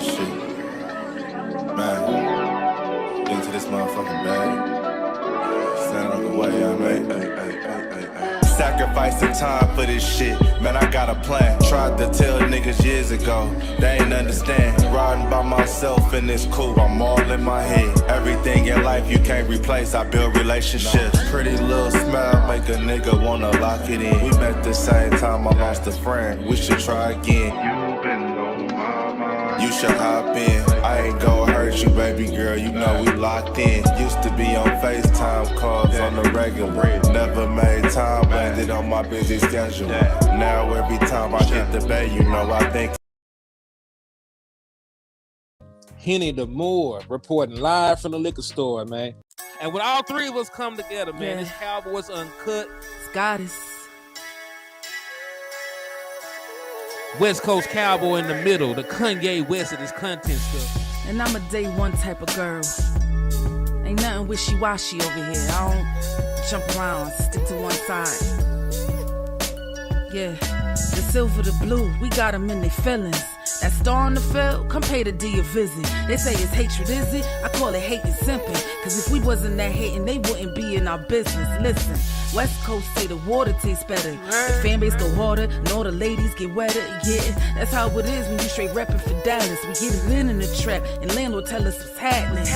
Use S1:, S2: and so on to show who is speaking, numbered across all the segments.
S1: shit. Man, into this motherfucking bag. Stand on the way, I made. Sacrificing time for this shit, man, I got a plan. Tried to tell niggas years ago, they ain't understand. Riding by myself and it's cool, I'm all in my head. Everything in life you can't replace, I build relationships. Pretty little smile make a nigga wanna lock it in. We met the same time I lost a friend, we should try again. You should hop in, I ain't gon' hurt you, baby girl, you know we locked in. Used to be on FaceTime calls on the regular. Never made time, landed on my busy schedule. Now every time I hit the bay, you know I think.
S2: Henny the Moore reporting live from the liquor store, man. And when all three of us come together, man, it's Cowboys Uncut.
S3: Goddess.
S2: West Coast Cowboy in the middle, the Kanye West of this content stuff.
S3: And I'm a day one type of girl. Ain't nothing wishy-washy over here. I don't jump around, stick to one side. Yeah, the silver, the blue, we got them in their feelings. That star on the field, come pay the D a visit. They say it's hatred, is it? I call it hate and simping. Cause if we wasn't that hating, they wouldn't be in our business. Listen, West Coast say the water tastes better. The fan base go harder, and all the ladies get wetter. Yeah, that's how it is when you straight reppin' for Dallas. We get it in the trap, and landlord tell us what's happening.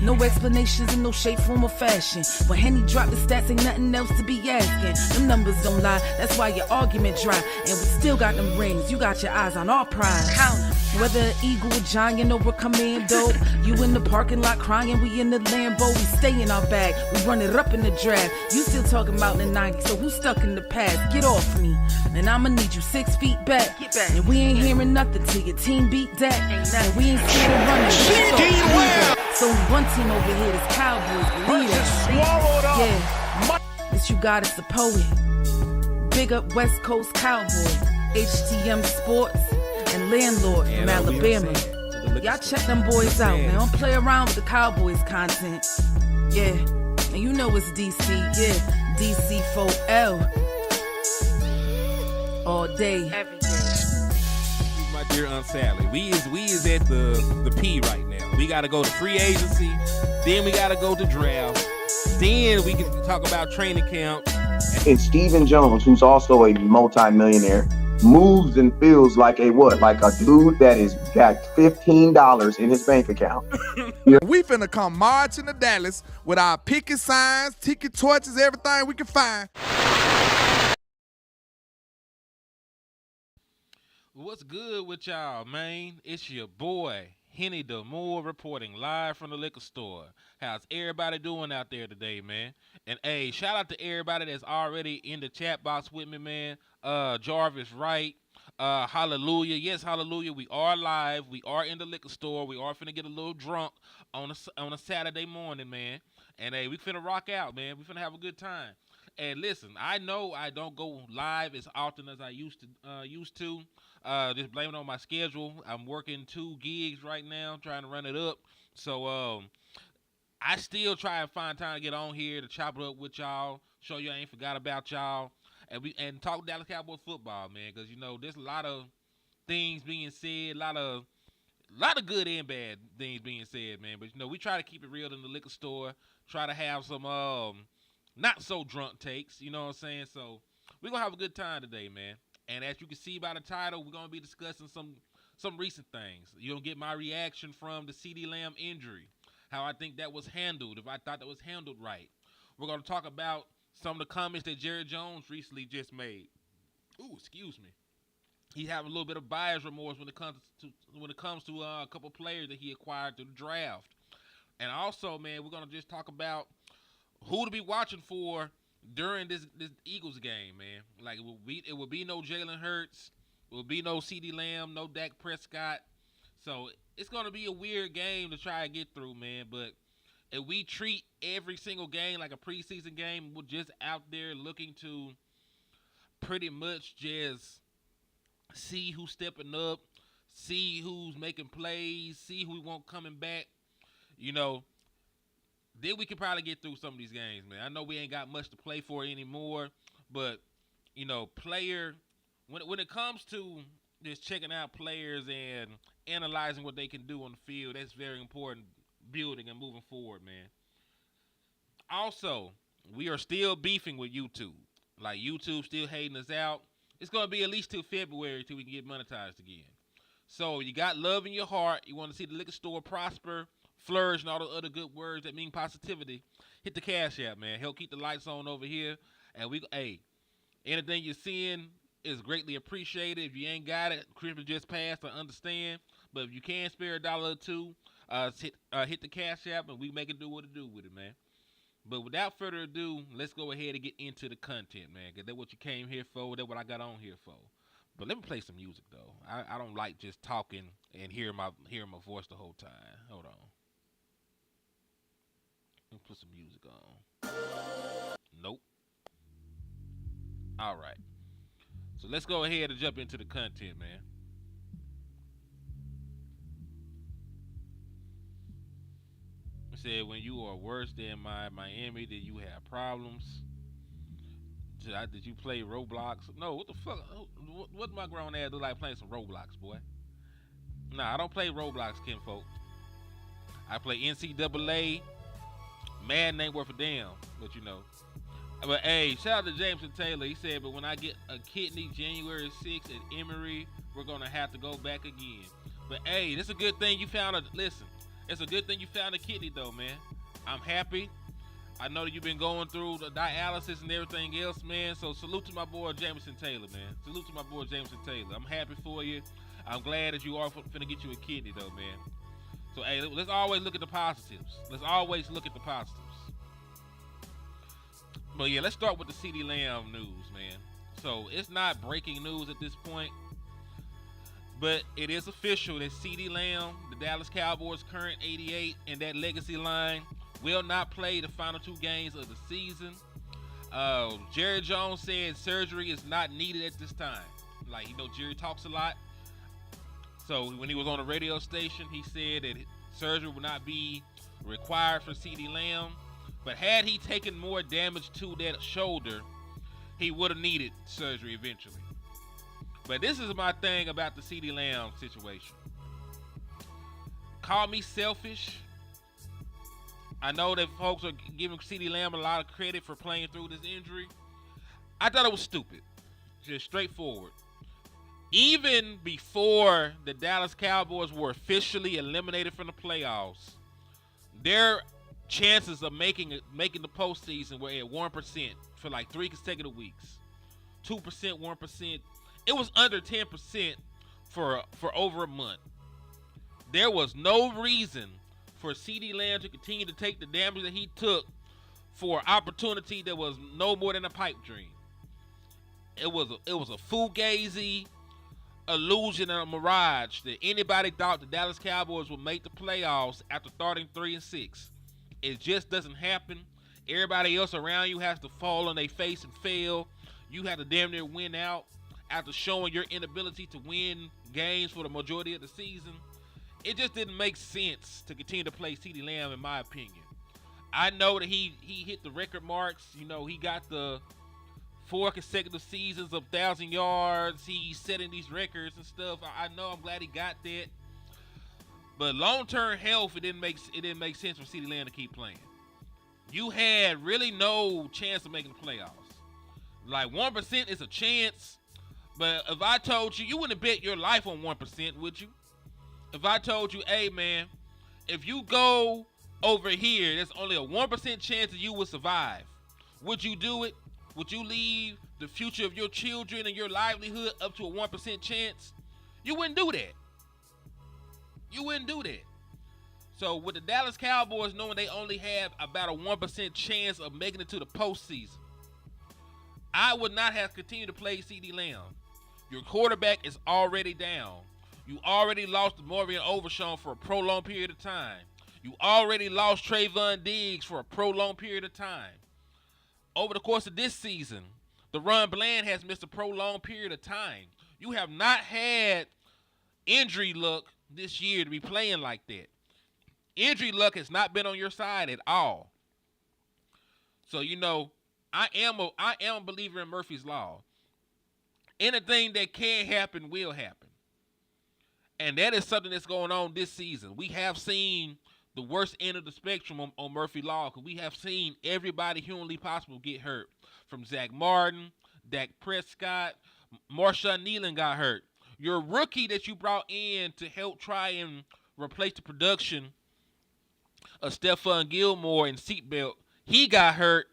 S3: No explanations in no shape, form, or fashion. When Henny drop the stats, ain't nothing else to be asking. Them numbers don't lie, that's why your argument dry. And we still got them rings, you got your eyes on our prize. Whether an eagle, a giant, or a commando, you in the parking lot crying, we in the Lambo, we stay in our bag, we run it up in the draft. You still talking about the 90s, so who's stuck in the past? Get off me, and I'ma need you 6 feet back. And we ain't hearing nothing till your team beat that. And we ain't scared of running.
S4: CeeDee Lamb.
S3: So only one team over here is Cowboys. Believe it.
S4: Swallowed up.
S3: Yeah, this you got is the poet. Big up West Coast Cowboys, HTM Sports, and Landlord from Alabama. Y'all check them boys out, man. Don't play around with the Cowboys content. Yeah, and you know it's DC. Yeah, DC4L. All day, every day.
S2: My dear Aunt Sally, we is at the P right now. We gotta go to free agency, then we gotta go to draft, then we can talk about training camp.
S5: And Stephen Jones, who's also a multi-millionaire, moves and feels like a what? Like a dude that is got $15 in his bank account.
S4: We finna come marching to Dallas with our picket signs, ticket torches, everything we can find.
S2: What's good with y'all, man? It's your boy, Henny the Moore, reporting live from the liquor store. How's everybody doing out there today, man? And hey, shout out to everybody that's already in the chat box with me, man. Jarvis Wright, hallelujah. Yes, hallelujah. We are live. We are in the liquor store. We are finna get a little drunk on a Saturday morning, man. And hey, we finna rock out, man. We finna have a good time. And listen, I know I don't go live as often as I used to. Just blame it on my schedule. I'm working 2 gigs right now, trying to run it up. So I still try and find time to get on here to chop it up with y'all, show you I ain't forgot about y'all, and talk Dallas Cowboys football, man. Because you know there's a lot of things being said, a lot of good and bad things being said, man. But you know we try to keep it real in the liquor store. Try to have some not so drunk takes, you know what I'm saying? So we're gonna have a good time today, man. And as you can see by the title, we're gonna be discussing some recent things. You're gonna get my reaction from the CeeDee Lamb injury, how I think that was handled, if I thought that was handled right. We're gonna talk about some of the comments that Jerry Jones recently just made. Ooh, excuse me. He's having a little bit of buyer's remorse when it comes to a couple players that he acquired through the draft. And also, man, we're gonna just talk about who to be watching for during this Eagles game, man. Like it will be no Jalen Hurts, it will be no CeeDee Lamb, no Dak Prescott. So it's gonna be a weird game to try and get through, man. But if we treat every single game like a preseason game, we're just out there looking to pretty much just see who's stepping up, see who's making plays, see who we want coming back. You know, then we can probably get through some of these games, man. I know we ain't got much to play for anymore, but, you know, when it comes to just checking out players and analyzing what they can do on the field. That's very important, building and moving forward, man. Also, we are still beefing with YouTube. Like YouTube still hating us out. It's gonna be at least till February till we can get monetized again. So you got love in your heart. You want to see the liquor store prosper, flourish, and all the other good words that mean positivity. Hit the Cash App, man. Help keep the lights on over here. And anything you're seeing is greatly appreciated. If you ain't got it, Christmas just passed. I understand. But if you can spare $1 or two, hit the Cash App and we make it do what it do with it, man. But without further ado, let's go ahead and get into the content, man. Because that's what you came here for. That's what I got on here for. But let me play some music, though. I don't like just talking and hearing my voice the whole time. Hold on. Let me put some music on. Nope. All right. So let's go ahead and jump into the content, man. It said, when you are worse than Miami, then you have problems. Did you play Roblox? No, what the fuck? What my grown ass look like playing some Roblox, boy? Nah, I don't play Roblox, kinfolk. I play NCAA. Madden ain't worth a damn, but you know. But hey, shout out to Jameson Taylor. He said, but when I get a kidney January 6th at Emory, we're gonna have to go back again. But hey, this is a good thing you found it's a good thing you found a kidney though, man. I'm happy. I know that you've been going through the dialysis and everything else, man. So salute to my boy Jameson Taylor, man. Salute to my boy Jameson Taylor. I'm happy for you. I'm glad that you are finna get you a kidney though, man. So hey, let's always look at the positives. Let's always look at the positives. But yeah, let's start with the CeeDee Lamb news, man. So it's not breaking news at this point, but it is official that CeeDee Lamb, the Dallas Cowboys' current 88, and that legacy line will not play the final 2 games of the season. Jerry Jones said surgery is not needed at this time. Like, you know, Jerry talks a lot. So when he was on the radio station, he said that surgery would not be required for CeeDee Lamb. But had he taken more damage to that shoulder, he would have needed surgery eventually. But this is my thing about the CeeDee Lamb situation. Call me selfish. I know that folks are giving CeeDee Lamb a lot of credit for playing through this injury. I thought it was stupid. Just straightforward. Even before the Dallas Cowboys were officially eliminated from the playoffs, their chances of making the postseason were at 1% for like 3 consecutive weeks. 2%, 1%. It was under 10% for over a month. There was no reason for CeeDee Lamb to continue to take the damage that he took for an opportunity that was no more than a pipe dream. It was a fugazi illusion and a mirage that anybody thought the Dallas Cowboys would make the playoffs after starting 3-6. It just doesn't happen. Everybody else around you has to fall on their face and fail. You have to damn near win out after showing your inability to win games for the majority of the season. It just didn't make sense to continue to play CeeDee Lamb, in my opinion. I know that he hit the record marks. You know, he got the 4 consecutive seasons of 1,000 yards. He's setting these records and stuff. I know. I'm glad he got that. But long-term health, it didn't make sense for CeeDee Lamb to keep playing. You had really no chance of making the playoffs. Like 1% is a chance, but if I told you wouldn't bet your life on 1%, would you? If I told you, hey man, if you go over here, there's only a 1% chance that you will survive. Would you do it? Would you leave the future of your children and your livelihood up to a 1% chance? You wouldn't do that. You wouldn't do that. So with the Dallas Cowboys knowing they only have about a 1% chance of making it to the postseason, I would not have continued to play CeeDee Lamb. Your quarterback is already down. You already lost Morgan Overshawn for a prolonged period of time. You already lost Trayvon Diggs for a prolonged period of time. Over the course of this season, Deron Bland has missed a prolonged period of time. You have not had injury luck this year to be playing like that. Injury luck has not been on your side at all. So, you know, I am a believer in Murphy's Law. Anything that can happen will happen. And that is something that's going on this season. We have seen the worst end of the spectrum on Murphy Law, because we have seen everybody humanly possible get hurt. From Zach Martin, Dak Prescott, Marshawn Nealon got hurt. Your rookie that you brought in to help try and replace the production of Stephon Gilmore and Seatbelt, he got hurt,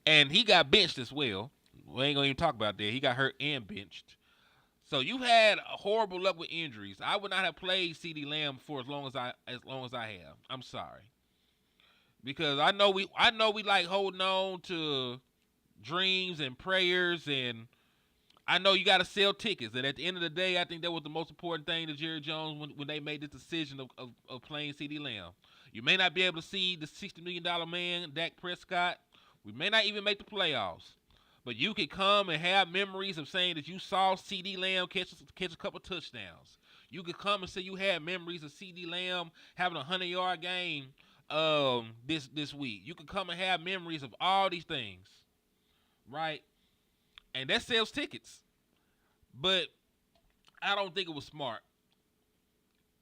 S2: and he got benched as well. We ain't going to even talk about that. He got hurt and benched. So you had horrible luck with injuries. I would not have played CeeDee Lamb for as long as I have. I'm sorry, because I know we like holding on to dreams and prayers, and I know you got to sell tickets. And at the end of the day, I think that was the most important thing to Jerry Jones when they made this decision of playing CeeDee Lamb. You may not be able to see the $60 million man, Dak Prescott. We may not even make the playoffs. But you can come and have memories of saying that you saw CeeDee Lamb catch a couple touchdowns. You could come and say you had memories of CeeDee Lamb having a 100-yard game this week. You could come and have memories of all these things, right? And that sells tickets. But I don't think it was smart,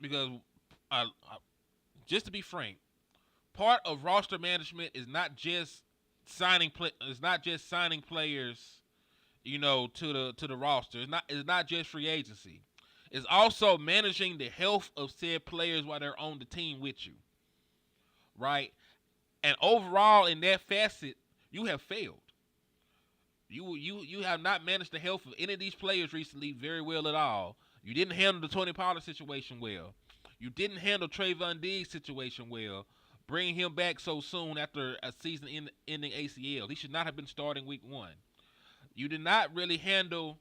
S2: because just to be frank, part of roster management is not just signing players, to the roster. It's not just free agency. It's also managing the health of said players while they're on the team with you, right? And overall, in that facet, you have failed. You have not managed the health of any of these players recently very well at all. You didn't handle the Tony Pollard situation well. You didn't handle Trayvon Diggs' situation well, bringing him back so soon after a season-ending ACL. He should not have been starting week 1. You did not really handle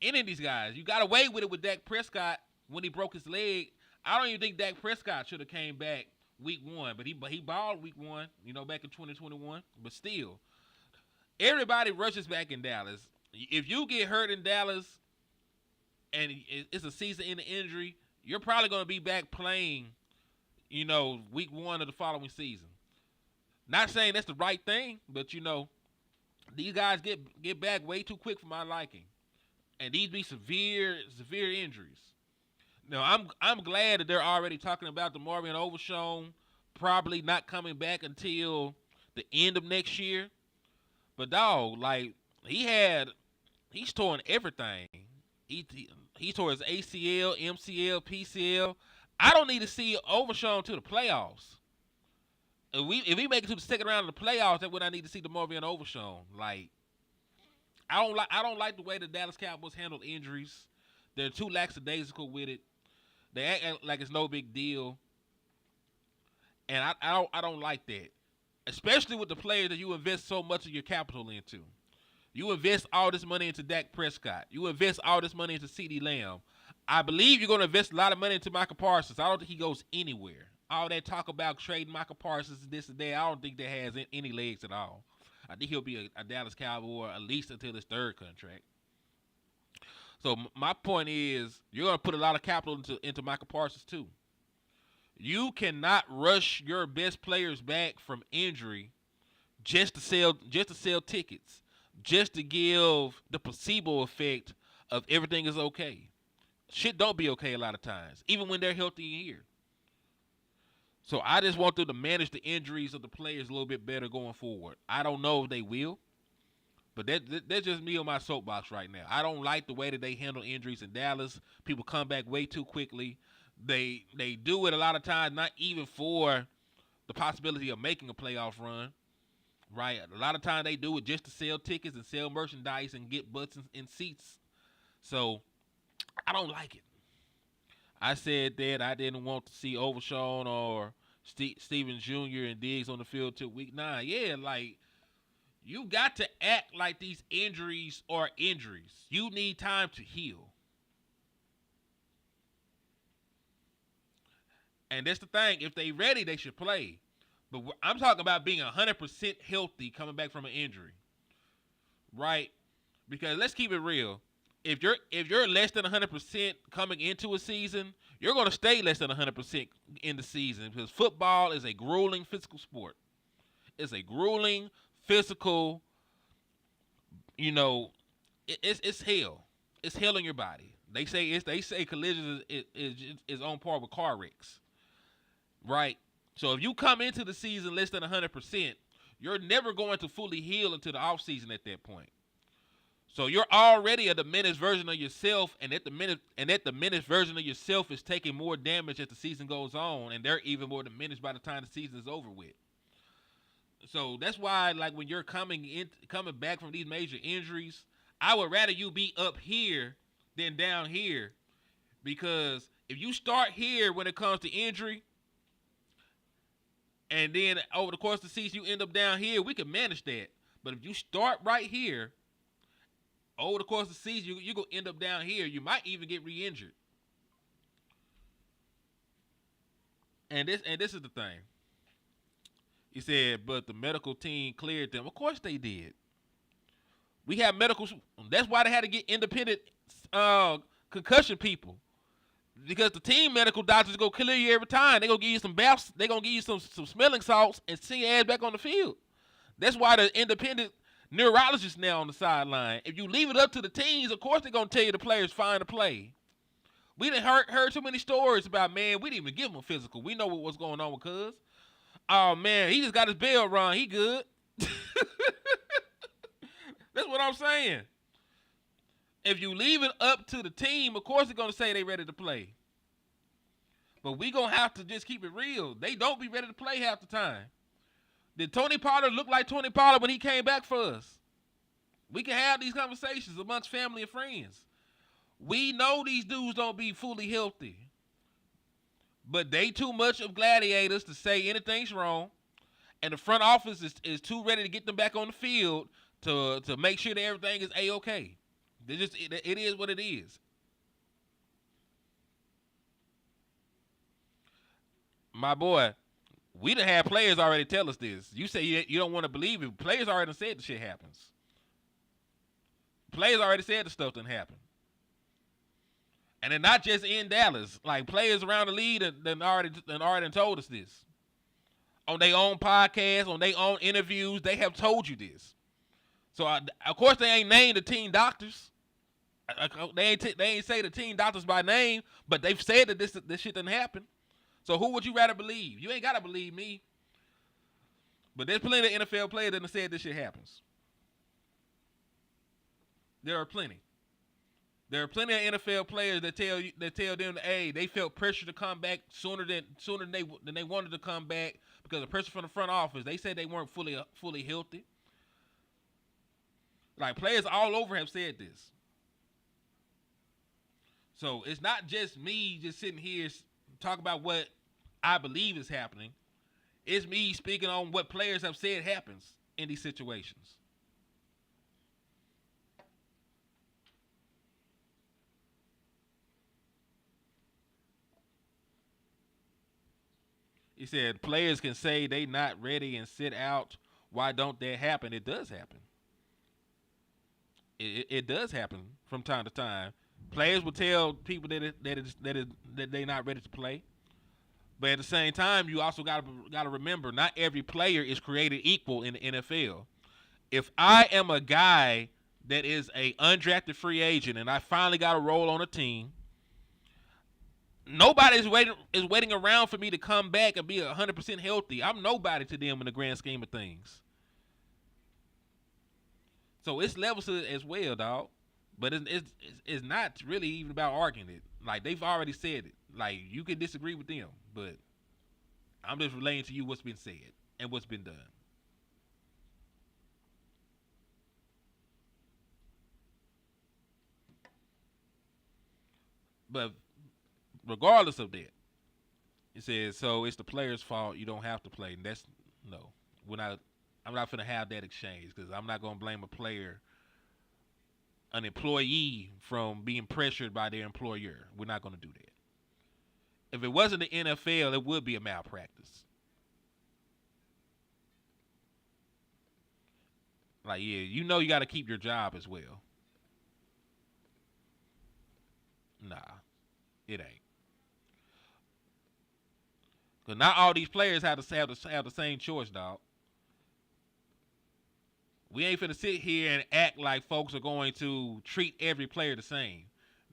S2: any of these guys. You got away with it with Dak Prescott when he broke his leg. I don't even think Dak Prescott should have came back week 1, but he balled week 1, back in 2021. But still, everybody rushes back in Dallas. If you get hurt in Dallas and it's a season-ending injury, you're probably going to be back playing week 1 of the following season. Not saying that's the right thing, but these guys get back way too quick for my liking, and these be severe injuries. Now I'm glad that they're already talking about the Marvin Overshown probably not coming back until the end of next year. But dog, like he's torn everything. He tore his ACL, MCL, PCL. I don't need to see Overshown to the playoffs. If we make it to the second round of the playoffs, that's when I need to see the Marvin Overshown. Like, I don't like the way the Dallas Cowboys handle injuries. They're too lackadaisical with it. They act like it's no big deal, and I don't like that, especially with the players that you invest so much of your capital into. You invest all this money into Dak Prescott. You invest all this money into CeeDee Lamb. I believe you're going to invest a lot of money into Michael Parsons. I don't think he goes anywhere. All that talk about trading Michael Parsons and this and that, I don't think that has any legs at all. I think he'll be a Dallas Cowboy at least until his third contract. So my point is, you're going to put a lot of capital into Michael Parsons too. You cannot rush your best players back from injury just to sell tickets, just to give the placebo effect of everything is okay. Shit don't be okay a lot of times, even when they're healthy in here. So I just want them to manage the injuries of the players a little bit better going forward. I don't know if they will, but that's just me on my soapbox right now. I don't like the way that they handle injuries in Dallas. People come back way too quickly. They do it a lot of times, not even for the possibility of making a playoff run, right? A lot of times they do it just to sell tickets and sell merchandise and get butts in seats. So I don't like it. I said that I didn't want to see Overshown or Stevens Jr. and Diggs on the field till week 9. Yeah, like, you got to act like these injuries are injuries. You need time to heal. And that's the thing. If they ready, they should play. But I'm talking about being 100% healthy coming back from an injury, right? Because let's keep it real. If you're less than 100% coming into a season, you're going to stay less than 100% in the season, because football is a grueling physical sport. It's a grueling physical, it's hell. It's hell in your body. They say collisions is on par with car wrecks, right? So if you come into the season less than 100%, you're never going to fully heal into the off season at that point. So you're already a diminished version of yourself, and that diminished version of yourself is taking more damage as the season goes on, and they're even more diminished by the time the season is over with. So that's why, like, when you're coming back from these major injuries, I would rather you be up here than down here, because if you start here when it comes to injury, and then over the course of the season you end up down here, we can manage that. But if you start right here, over the course of the season, you're going to end up down here. You might even get re-injured. And this is the thing. He said, but the medical team cleared them. Of course they did. We have medical. That's why they had to get independent concussion people. Because the team medical doctors go clear you every time. They're going to give you some baths. They're going to give you some smelling salts and send your ass back on the field. That's why the independent neurologists now on the sideline. If you leave it up to the teams, of course they're going to tell you the players fine to play. We done heard too many stories about, man, we didn't even give him a physical. We know what's going on with Cuz. Oh, man, he just got his bell rung. He good. That's what I'm saying. If you leave it up to the team, of course they're going to say they ready to play. But we going to have to just keep it real. They don't be ready to play half the time. Did Tony Pollard look like Tony Pollard when he came back for us? We can have these conversations amongst family and friends. We know these dudes don't be fully healthy. But they too much of gladiators to say anything's wrong. And the front office is too ready to get them back on the field to make sure that everything is A-okay. It is what it is. My boy, we done had players already tell us this. You say you don't want to believe it. Players already said the shit happens. Players already said the stuff done happen. And they're not just in Dallas. Like, players around the league that already told us this. On their own podcasts, on their own interviews, they have told you this. So, of course, they ain't named the team doctors. They ain't say the team doctors by name, but they've said that this shit didn't happen. So who would you rather believe? You ain't got to believe me. But there's plenty of NFL players that have said this shit happens. There are plenty. There are plenty of NFL players that tell them, hey, they felt pressure to come back sooner than they wanted to come back because of pressure from the front office. They said they weren't fully healthy. Like, players all over have said this. So it's not just me just sitting here talking about what I believe is happening. It's me speaking on what players have said happens in these situations. He said players can say they not ready and sit out. Why don't that happen? It does happen. It does happen from time to time. Players will tell people that they're not ready to play. But at the same time, you also got to remember, not every player is created equal in the NFL. If I am a guy that is a undrafted free agent and I finally got a role on a team, nobody is waiting around for me to come back and be 100% healthy. I'm nobody to them in the grand scheme of things. So it's levels to it as well, dog. But it's not really even about arguing it. Like, they've already said it. Like, you can disagree with them, but I'm just relaying to you what's been said and what's been done. But regardless of that, it says, so it's the player's fault. You don't have to play. And that's, no. I'm not going to have that exchange because I'm not going to blame a player, an employee, from being pressured by their employer. We're not going to do that. If it wasn't the NFL, it would be a malpractice. Like, yeah, you got to keep your job as well. Nah, it ain't. Because not all these players have the same choice, dog. We ain't finna sit here and act like folks are going to treat every player the same.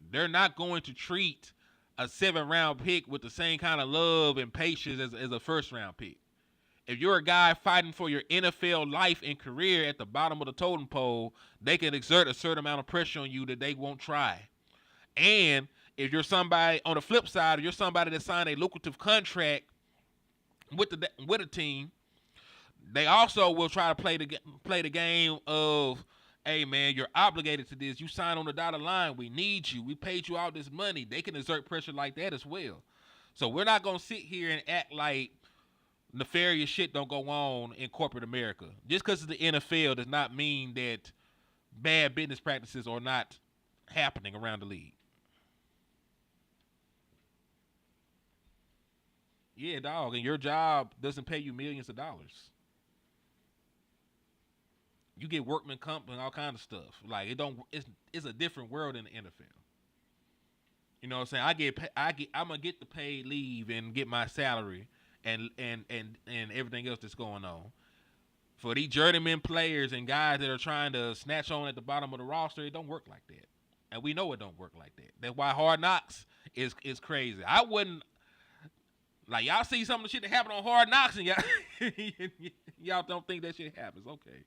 S2: They're not going to treat a 7th-round pick with the same kind of love and patience as a first-round pick. If you're a guy fighting for your NFL life and career at the bottom of the totem pole, they can exert a certain amount of pressure on you that they won't try. And if you're somebody on the flip side, if you're somebody that signed a lucrative contract with a team, they also will try to play the game of, hey man, you're obligated to this. You signed on the dotted line. We need you. We paid you all this money. They can exert pressure like that as well. So we're not gonna sit here and act like nefarious shit don't go on in corporate America. Just because it's the NFL does not mean that bad business practices are not happening around the league. Yeah, dog, and your job doesn't pay you millions of dollars. You get workman comp and all kinds of stuff. Like it's a different world in the NFL. You know what I'm saying? I'm gonna get the paid leave and get my salary and everything else that's going on. For these journeyman players and guys that are trying to snatch on at the bottom of the roster, it don't work like that. And we know it don't work like that. That's why Hard Knocks is crazy. I wouldn't like y'all see some of the shit that happened on Hard Knocks and y'all don't think that shit happens. Okay.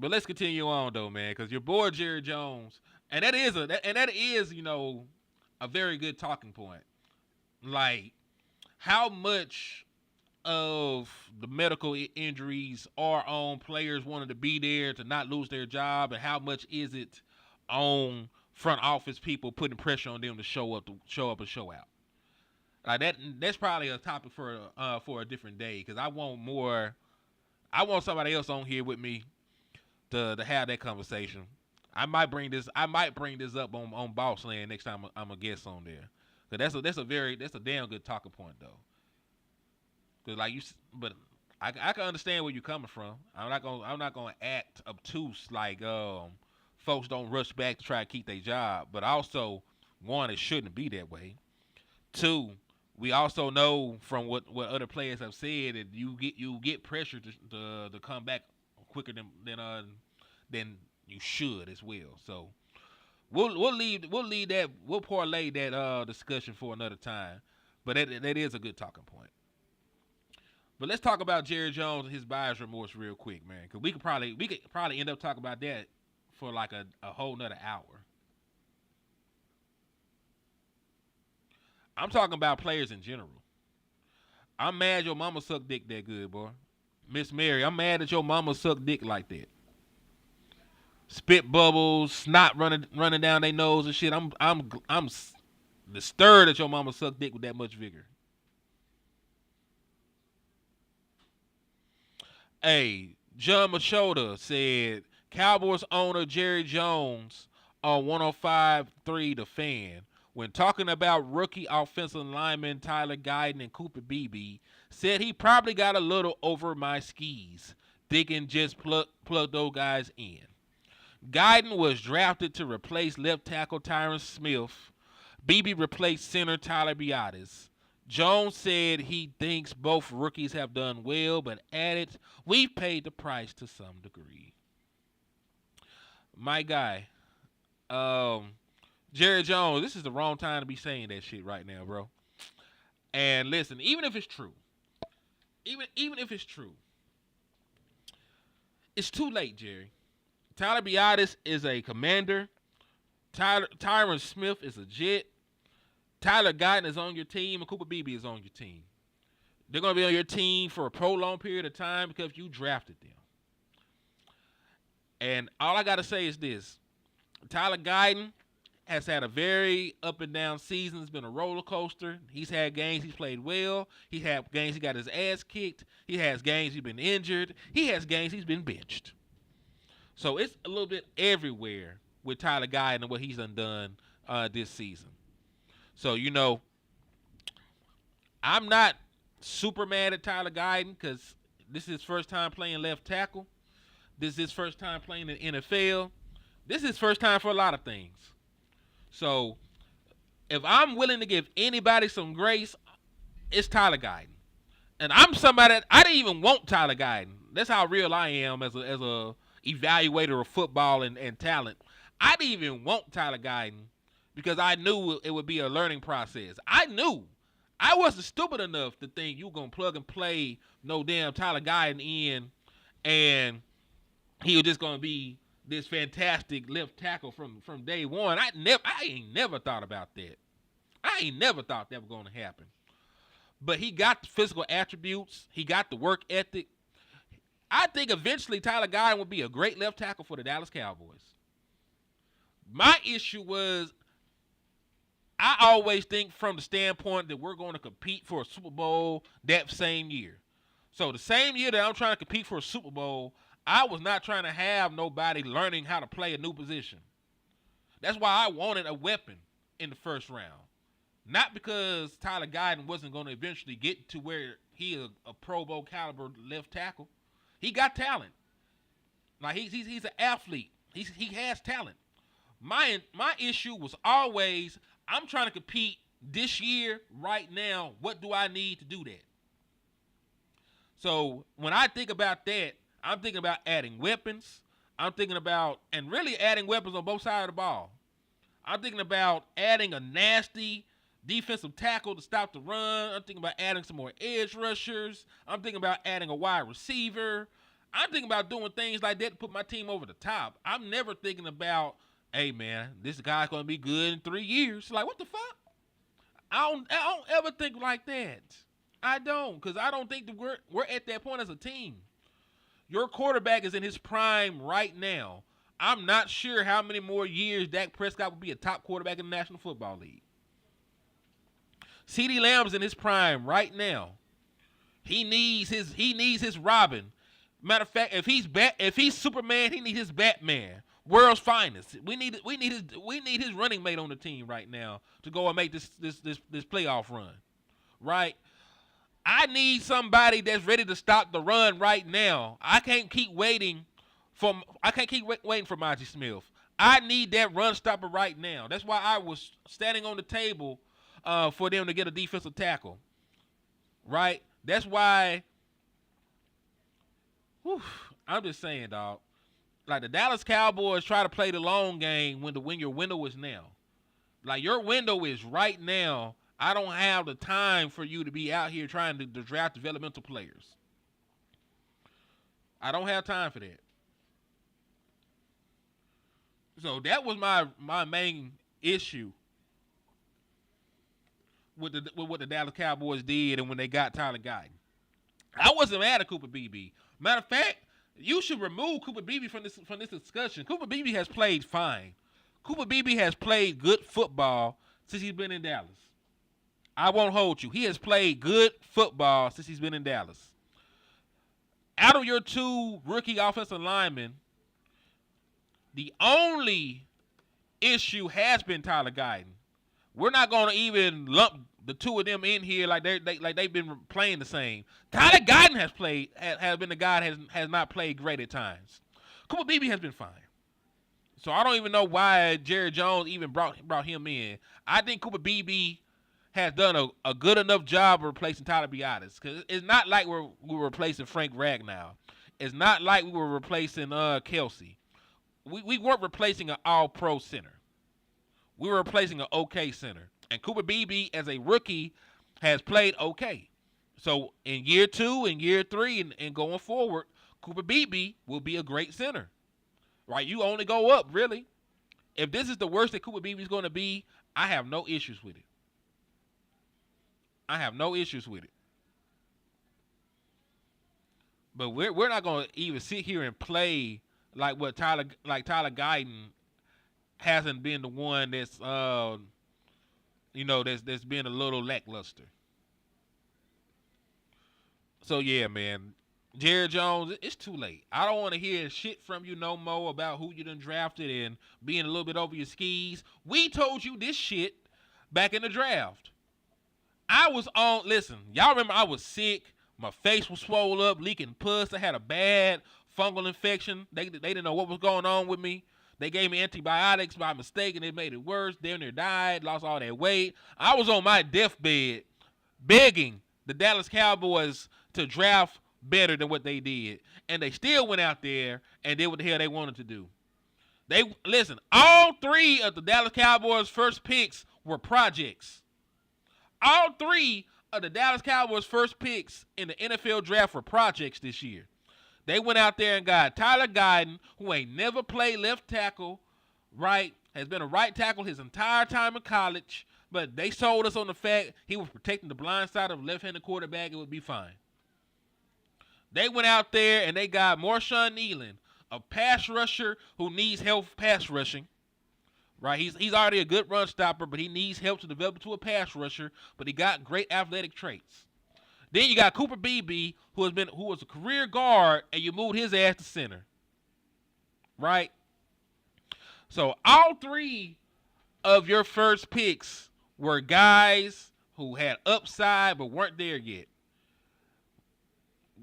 S2: But let's continue on though, man, because your boy Jerry Jones, and that is a very good talking point. Like, how much of the medical injuries are on players wanting to be there to not lose their job, and how much is it on front office people putting pressure on them to show up and show out? Like that's probably a topic for a different day, because I want somebody else on here with me to have that conversation. I might bring this up on Boss Land next time I'm a guest on there. Cause that's a damn good talking point though. Cause but I can understand where you're coming from. I'm not gonna act obtuse like folks don't rush back to try to keep their job. But also, one, it shouldn't be that way. Two, we also know from what other players have said that you get pressure to come back quicker than you should as well. So we'll parlay that discussion for another time. But that is a good talking point. But let's talk about Jerry Jones and his buyer's remorse real quick, man, because we could probably end up talking about that for like a whole nother hour. I'm talking about players in general. I'm mad your mama sucked dick that good, boy. Miss Mary, I'm mad that your mama sucked dick like that. Spit bubbles, snot running down their nose and shit. I'm disturbed that your mama sucked dick with that much vigor. Hey, John Machota said Cowboys owner Jerry Jones on 105.3 The Fan, when talking about rookie offensive linemen Tyler Guyton and Cooper Beebe, said he probably got a little over my skis, thinking just plug those guys in. Guyton was drafted to replace left tackle Tyron Smith. Beebe replaced center Tyler Biadasz. Jones said he thinks both rookies have done well, but added, we've paid the price to some degree. My guy, Jerry Jones, this is the wrong time to be saying that shit right now, bro. And listen, even if it's true, it's too late, Jerry. Tyler Biadasz is a commander. Tyron Smith is a jet. Tyler Guyton is on your team, and Cooper Beebe is on your team. They're going to be on your team for a prolonged period of time because you drafted them. And all I got to say is this. Tyler Guyton has had a very up and down season. It's been a roller coaster. He's had games he's played well. He had games he got his ass kicked. He has games he's been injured. He has games he's been benched. So it's a little bit everywhere with Tyler Guyton and what he's done this season. So, I'm not super mad at Tyler Guyton because this is his first time playing left tackle. This is his first time playing in the NFL. This is his first time for a lot of things. So, if I'm willing to give anybody some grace, it's Tyler Guyton. And I'm somebody that I didn't even want Tyler Guyton. That's how real I am as a evaluator of football and talent. I didn't even want Tyler Guyton because I knew it would be a learning process. I knew. I wasn't stupid enough to think you were going to plug and play no damn Tyler Guyton in and he was just going to be this fantastic left tackle from day one. I ain't never thought about that. I ain't never thought that was going to happen. But he got the physical attributes. He got the work ethic. I think eventually Tyler Guyton would be a great left tackle for the Dallas Cowboys. My issue was I always think from the standpoint that we're going to compete for a Super Bowl that same year. So the same year that I'm trying to compete for a Super Bowl, I was not trying to have nobody learning how to play a new position. That's why I wanted a weapon in the first round. Not because Tyler Guyton wasn't going to eventually get to where he is a Pro Bowl caliber left tackle. He got talent. Like he's an athlete. He has talent. My issue was always I'm trying to compete this year, right now. What do I need to do that? So when I think about that, I'm thinking about adding weapons. I'm thinking about, and really adding weapons on both sides of the ball. I'm thinking about adding a nasty defensive tackle to stop the run. I'm thinking about adding some more edge rushers. I'm thinking about adding a wide receiver. I'm thinking about doing things like that to put my team over the top. I'm never thinking about, hey, man, this guy's going to be good in 3 years. Like, what the fuck? I don't ever think like that. I don't, because I don't think that we're at that point as a team. Your quarterback is in his prime right now. I'm not sure how many more years Dak Prescott will be a top quarterback in the National Football League. CeeDee Lamb is in his prime right now. He needs his Robin. Matter of fact, if he's Superman, he needs his Batman. World's finest. We need his running mate on the team right now to go and make this playoff run. Right? I need somebody that's ready to stop the run right now. I can't keep waiting for Monty Smith. I need that run stopper right now. That's why I was standing on the table for them to get a defensive tackle. Right? That's why. I'm just saying, dog. Like the Dallas Cowboys try to play the long game when your window is now. Like your window is right now. I don't have the time for you to be out here trying to draft developmental players. I don't have time for that. So that was my main issue with what the Dallas Cowboys did and when they got Tyler Guyton. I wasn't mad at Cooper Beebe. Matter of fact, you should remove Cooper Beebe from this discussion. Cooper Beebe has played fine. Cooper Beebe has played good football since he's been in Dallas. I won't hold you. He has played good football since he's been in Dallas. Out of your two rookie offensive linemen, the only issue has been Tyler Guyton. We're not going to even lump the two of them in here like they've been playing the same. Tyler Guyton has been the guy that has not played great at times. Cooper Beebe has been fine. So I don't even know why Jerry Jones even brought him in. I think Cooper Beebe has done a good enough job of replacing Tyler Biadasz. Because it's not like we were replacing Frank Ragnow. It's not like we were replacing Kelsey. We weren't replacing an all-pro center. We were replacing an okay center. And Cooper Beebe, as a rookie, has played okay. So in year 2 and year 3 and going forward, Cooper Beebe will be a great center. Right? You only go up, really. If this is the worst that Cooper Beebe is going to be, I have no issues with it. I have no issues with it. But we're not going to even sit here and play like Tyler Guyton hasn't been the one that's that's been a little lackluster. So yeah, man. Jerry Jones, it's too late. I don't want to hear shit from you no more about who you done drafted and being a little bit over your skis. We told you this shit back in the draft. Listen, y'all remember I was sick. My face was swollen up, leaking pus. I had a bad fungal infection. They didn't know what was going on with me. They gave me antibiotics by mistake, and it made it worse. Damn near died, lost all that weight. I was on my deathbed begging the Dallas Cowboys to draft better than what they did, and they still went out there and did what the hell they wanted to do. Listen, all 3 of the Dallas Cowboys' first picks were projects. All 3 of the Dallas Cowboys' first picks in the NFL draft were projects this year. They went out there and got Tyler Guyton, who ain't never played left tackle, right? Has been a right tackle his entire time in college, but they sold us on the fact he was protecting the blind side of a left-handed quarterback. It would be fine. They went out there and they got Marshawn Nealon, a pass rusher who needs help pass rushing. Right, he's already a good run stopper, but he needs help to develop into a pass rusher. But he got great athletic traits. Then you got Cooper Beebe, who was a career guard, and you moved his ass to center. Right. So all 3 of your first picks were guys who had upside but weren't there yet.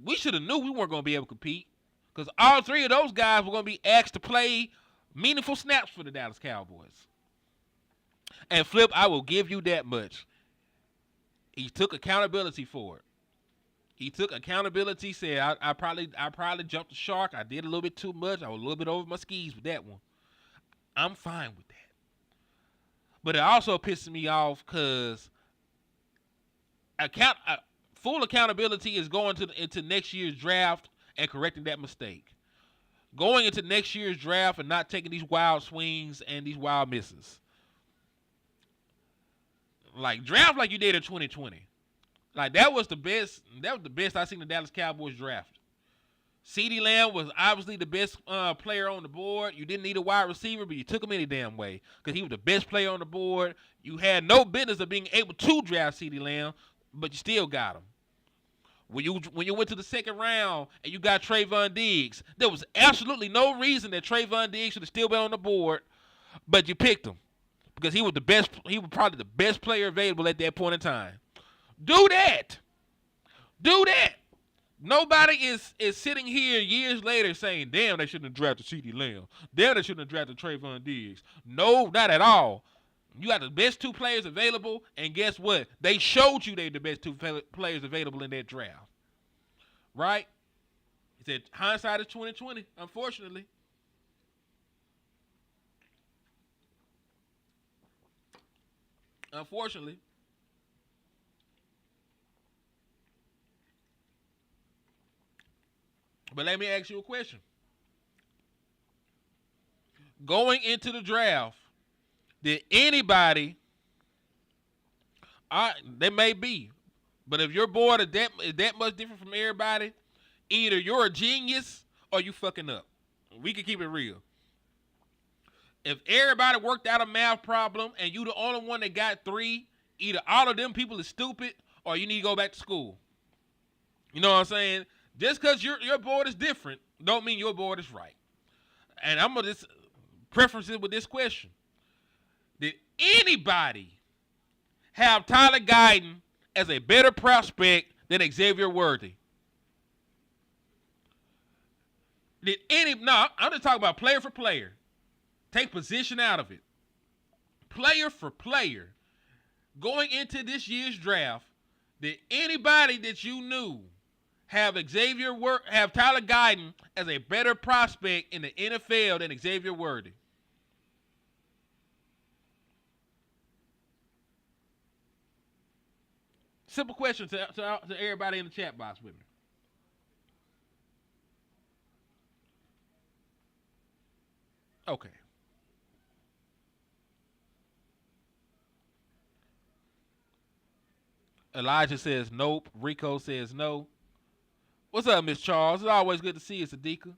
S2: We should have knew we weren't going to be able to compete because all 3 of those guys were going to be asked to play meaningful snaps for the Dallas Cowboys. And Flip, I will give you that much. He took accountability for it. He took accountability, said, I probably jumped the shark. I did a little bit too much. I was a little bit over my skis with that one. I'm fine with that. But it also pisses me off because full accountability is going into next year's draft and correcting that mistake. Going into next year's draft and not taking these wild swings and these wild misses. Like, draft like you did in 2020. Like, that was the best I seen the Dallas Cowboys draft. CeeDee Lamb was obviously the best player on the board. You didn't need a wide receiver, but you took him any damn way because he was the best player on the board. You had no business of being able to draft CeeDee Lamb, but you still got him. When you went to the second round and you got Trayvon Diggs, there was absolutely no reason that Trayvon Diggs should have still been on the board, but you picked him because he was the best. He was probably the best player available at that point in time. Do that. Nobody is sitting here years later saying, "Damn, they shouldn't have drafted CeeDee Lamb. Damn, they shouldn't have drafted Trayvon Diggs." No, not at all. You got the best 2 players available, and guess what? They showed you they're the best 2 players available in that draft. Right? He said hindsight is 20/20, unfortunately. Unfortunately. But let me ask you a question. Going into the draft, did anybody, there may be, but if your board is that much different from everybody, either you're a genius or you fucking up. We can keep it real. If everybody worked out a math problem and you the only one that got 3, either all of them people is stupid or you need to go back to school. You know what I'm saying? Just because your board is different don't mean your board is right. And I'm going to just preference it with this question. Did anybody have Tyler Guyton as a better prospect than Xavier Worthy? No, I'm just talking about player for player. Take position out of it. Player for player. Going into this year's draft, did anybody that you knew have Tyler Guyton as a better prospect in the NFL than Xavier Worthy? Simple question to everybody in the chat box with me. Okay. Elijah says nope. Rico says no. What's up, Miss Charles? It's always good to see you, Sadiqa.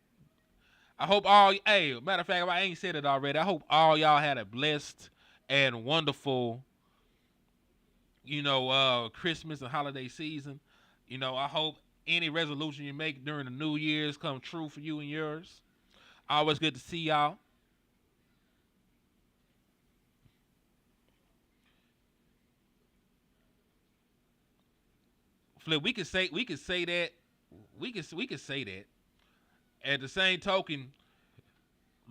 S2: I hope matter of fact, if I ain't said it already, I hope all y'all had a blessed and wonderful, Christmas and holiday season. I hope any resolution you make during the New Year's come true for you and yours. Always good to see y'all. Flip, we could say that. We could say that. At the same token,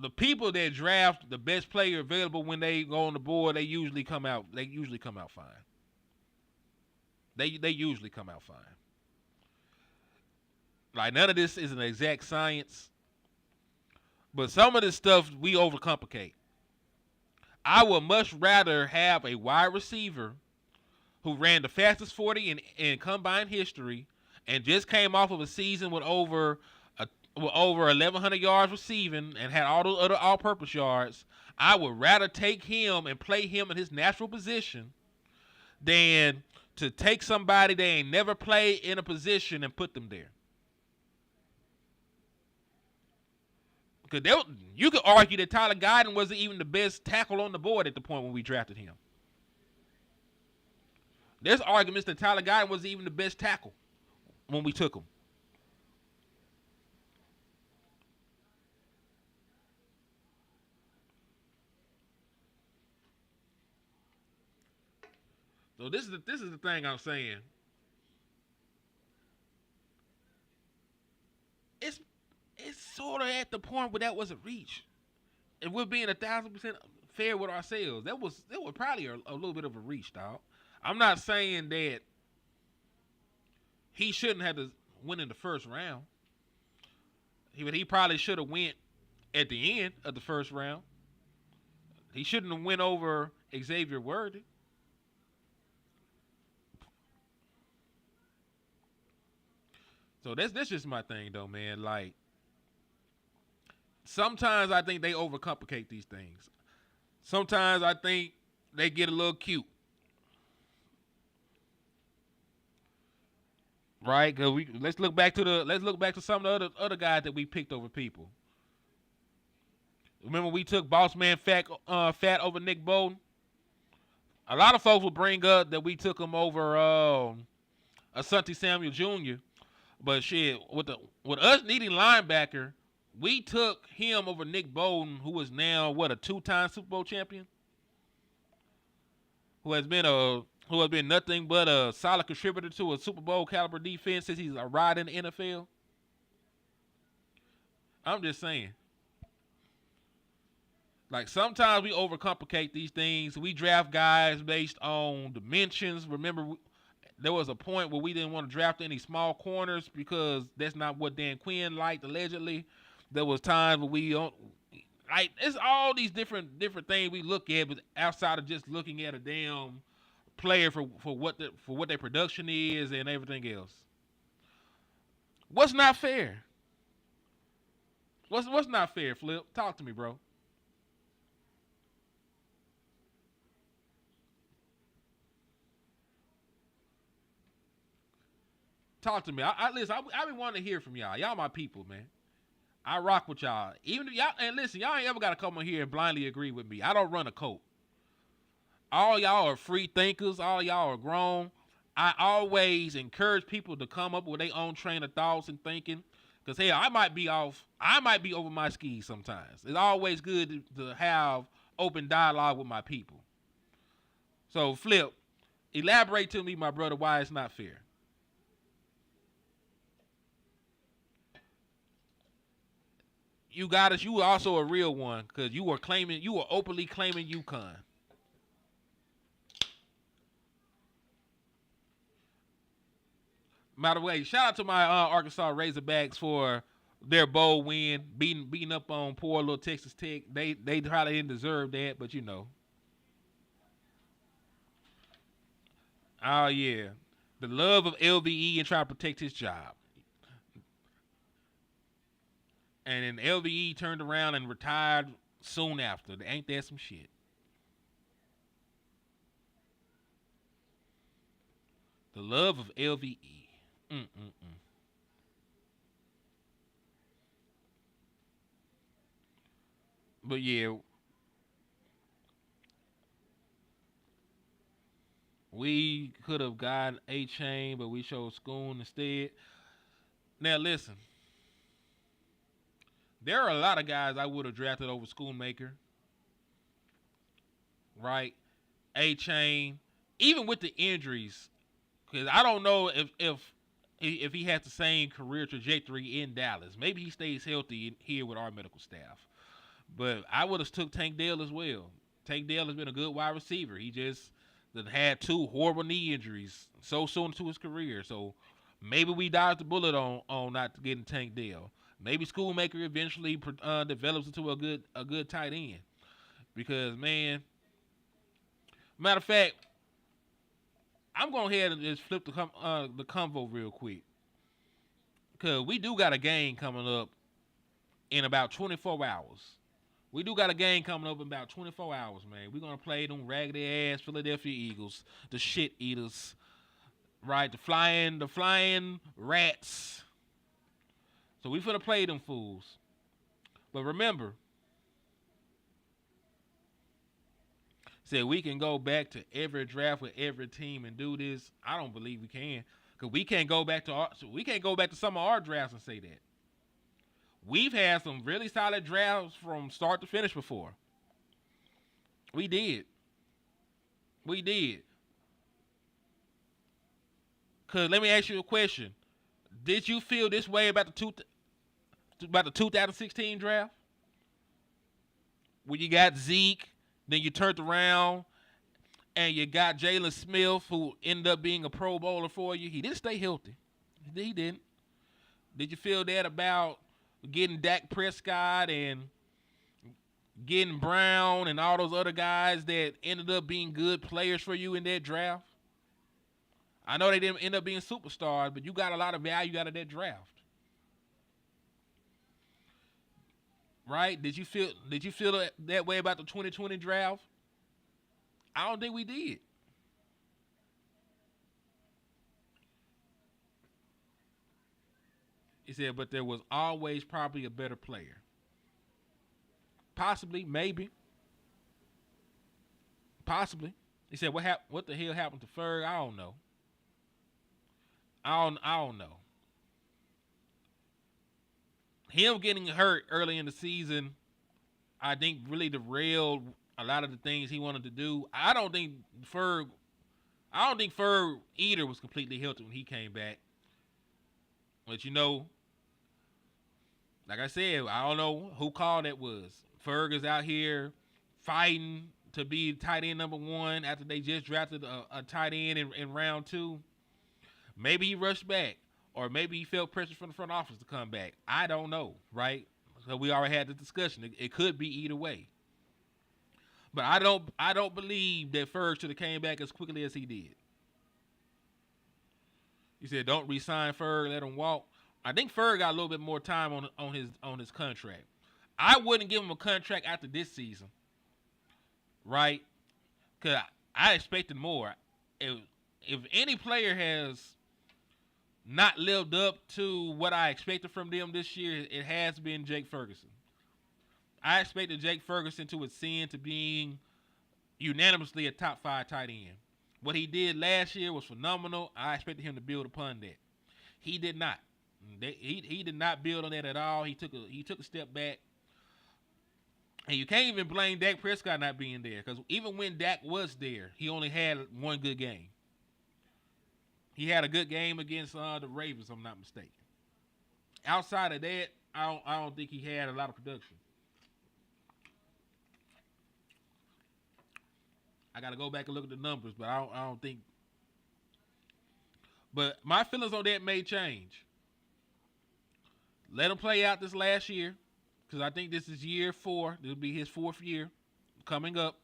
S2: the people that draft the best player available when they go on the board, they usually come out fine. They usually come out fine. Like, none of this is an exact science, but some of this stuff we overcomplicate. I would much rather have a wide receiver who ran the fastest 40 in combine history and just came off of a season with over 1,100 yards receiving and had all those other all-purpose yards. I would rather take him and play him in his natural position than to take somebody they ain't never played in a position and put them there. Because you could argue that Tyler Guyton wasn't even the best tackle on the board at the point when we drafted him. There's arguments that Tyler Guyton wasn't even the best tackle when we took him. So this is the thing I'm saying. It's sort of at the point where that was a reach. If we're being 1,000% fair with ourselves, that was probably a little bit of a reach, dog. I'm not saying that he shouldn't have to win in the first round. He probably should have went at the end of the first round. He shouldn't have went over Xavier Worthy. So that's just my thing, though, man. Like, sometimes I think they overcomplicate these things. Sometimes I think they get a little cute. Right? Cause let's look back to some of the other guys that we picked over people. Remember we took Boss Man Fat over Nick Bolton? A lot of folks will bring up that we took him over Asante Samuel Jr. But shit, with us needing linebacker, we took him over Nick Bolton, who is now a 2-time Super Bowl champion, who has been nothing but a solid contributor to a Super Bowl caliber defense since he's arrived in the NFL. I'm just saying. Like, sometimes we overcomplicate these things. We draft guys based on dimensions. Remember, there was a point where we didn't want to draft any small corners because that's not what Dan Quinn liked, allegedly. There was times where we don't like. It's all these different things we look at, but outside of just looking at a damn player for what their production is and everything else. What's not fair? What's not fair, Flip? Talk to me, bro. Talk to me. Listen. I been wanting to hear from y'all. Y'all my people, man. I rock with y'all. Even if y'all, and listen, y'all ain't ever got to come on here and blindly agree with me. I don't run a cult. All y'all are free thinkers. All y'all are grown. I always encourage people to come up with their own train of thoughts and thinking. Because, hell, I might be over my skis sometimes. It's always good to have open dialogue with my people. So, Flip, elaborate to me, my brother, why it's not fair. You got us. You were also a real one because you were openly claiming UConn. By the way, shout out to my Arkansas Razorbacks for their bowl win, beating up on poor little Texas Tech. They probably didn't deserve that, but you know. Oh yeah, the love of LVE and trying to protect his job. And then LVE turned around and retired soon after. Ain't that some shit? The love of LVE. But yeah, we could have gotten A-Chain, but we chose Schoon instead. Now listen. There are a lot of guys I would have drafted over Schoonmaker. Right? A-Chain. Even with the injuries. Because I don't know if he has the same career trajectory in Dallas. Maybe he stays healthy here with our medical staff. But I would have took Tank Dell as well. Tank Dell has been a good wide receiver. He just that had 2 horrible knee injuries so soon into his career. So maybe we dodged the bullet on not getting Tank Dell. Maybe Schoolmaker eventually develops into a good tight end. Because, man, matter of fact, I'm going ahead and just flip the convo real quick. Because we do got a game coming up in about 24 hours. We do got a game coming up in about 24 hours, man. We're going to play them raggedy-ass Philadelphia Eagles, the shit eaters, right? The flying rats. So we finna play them fools. But remember, said we can go back to every draft with every team and do this. I don't believe we can, because we can't go back to some of our drafts and say that. We've had some really solid drafts from start to finish before. We did. Cause let me ask you a question: did you feel this way about the 2016 draft? When you got Zeke, then you turned around and you got Jalen Smith, who ended up being a Pro Bowler for you. He didn't stay healthy. He didn't. Did you feel that about getting Dak Prescott and getting Brown and all those other guys that ended up being good players for you in that draft? I know they didn't end up being superstars, but you got a lot of value out of that draft. Right? Did you feel that way about the 2020 draft? I don't think we did. He said, but there was always probably a better player. Possibly, maybe. Possibly. He said, what the hell happened to Ferg? I don't know. I don't know. Him getting hurt early in the season, I think really derailed a lot of the things he wanted to do. I don't think Ferg either was completely healthy when he came back. But like I said, I don't know who call that was. Ferg is out here fighting to be tight end number 1 after they just drafted a tight end in round 2. Maybe he rushed back, or maybe he felt pressure from the front office to come back. I don't know, right? So we already had the discussion. It could be either way. But I don't believe that Ferg should have came back as quickly as he did. He said, "Don't re-sign Ferg, let him walk." I think Ferg got a little bit more time on his contract. I wouldn't give him a contract after this season, right? Because I expected more. If any player has not lived up to what I expected from them this year, it has been Jake Ferguson. I expected Jake Ferguson to ascend to being unanimously a top 5 tight end. What he did last year was phenomenal. I expected him to build upon that. He did not. He did not build on that at all. He took a step back. And you can't even blame Dak Prescott not being there, because even when Dak was there, he only had one good game. He had a good game against the Ravens, if I'm not mistaken. Outside of that, I don't think he had a lot of production. I got to go back and look at the numbers, but I don't think. But my feelings on that may change. Let him play out this last year, because I think this is year 4. This will be his 4th year coming up.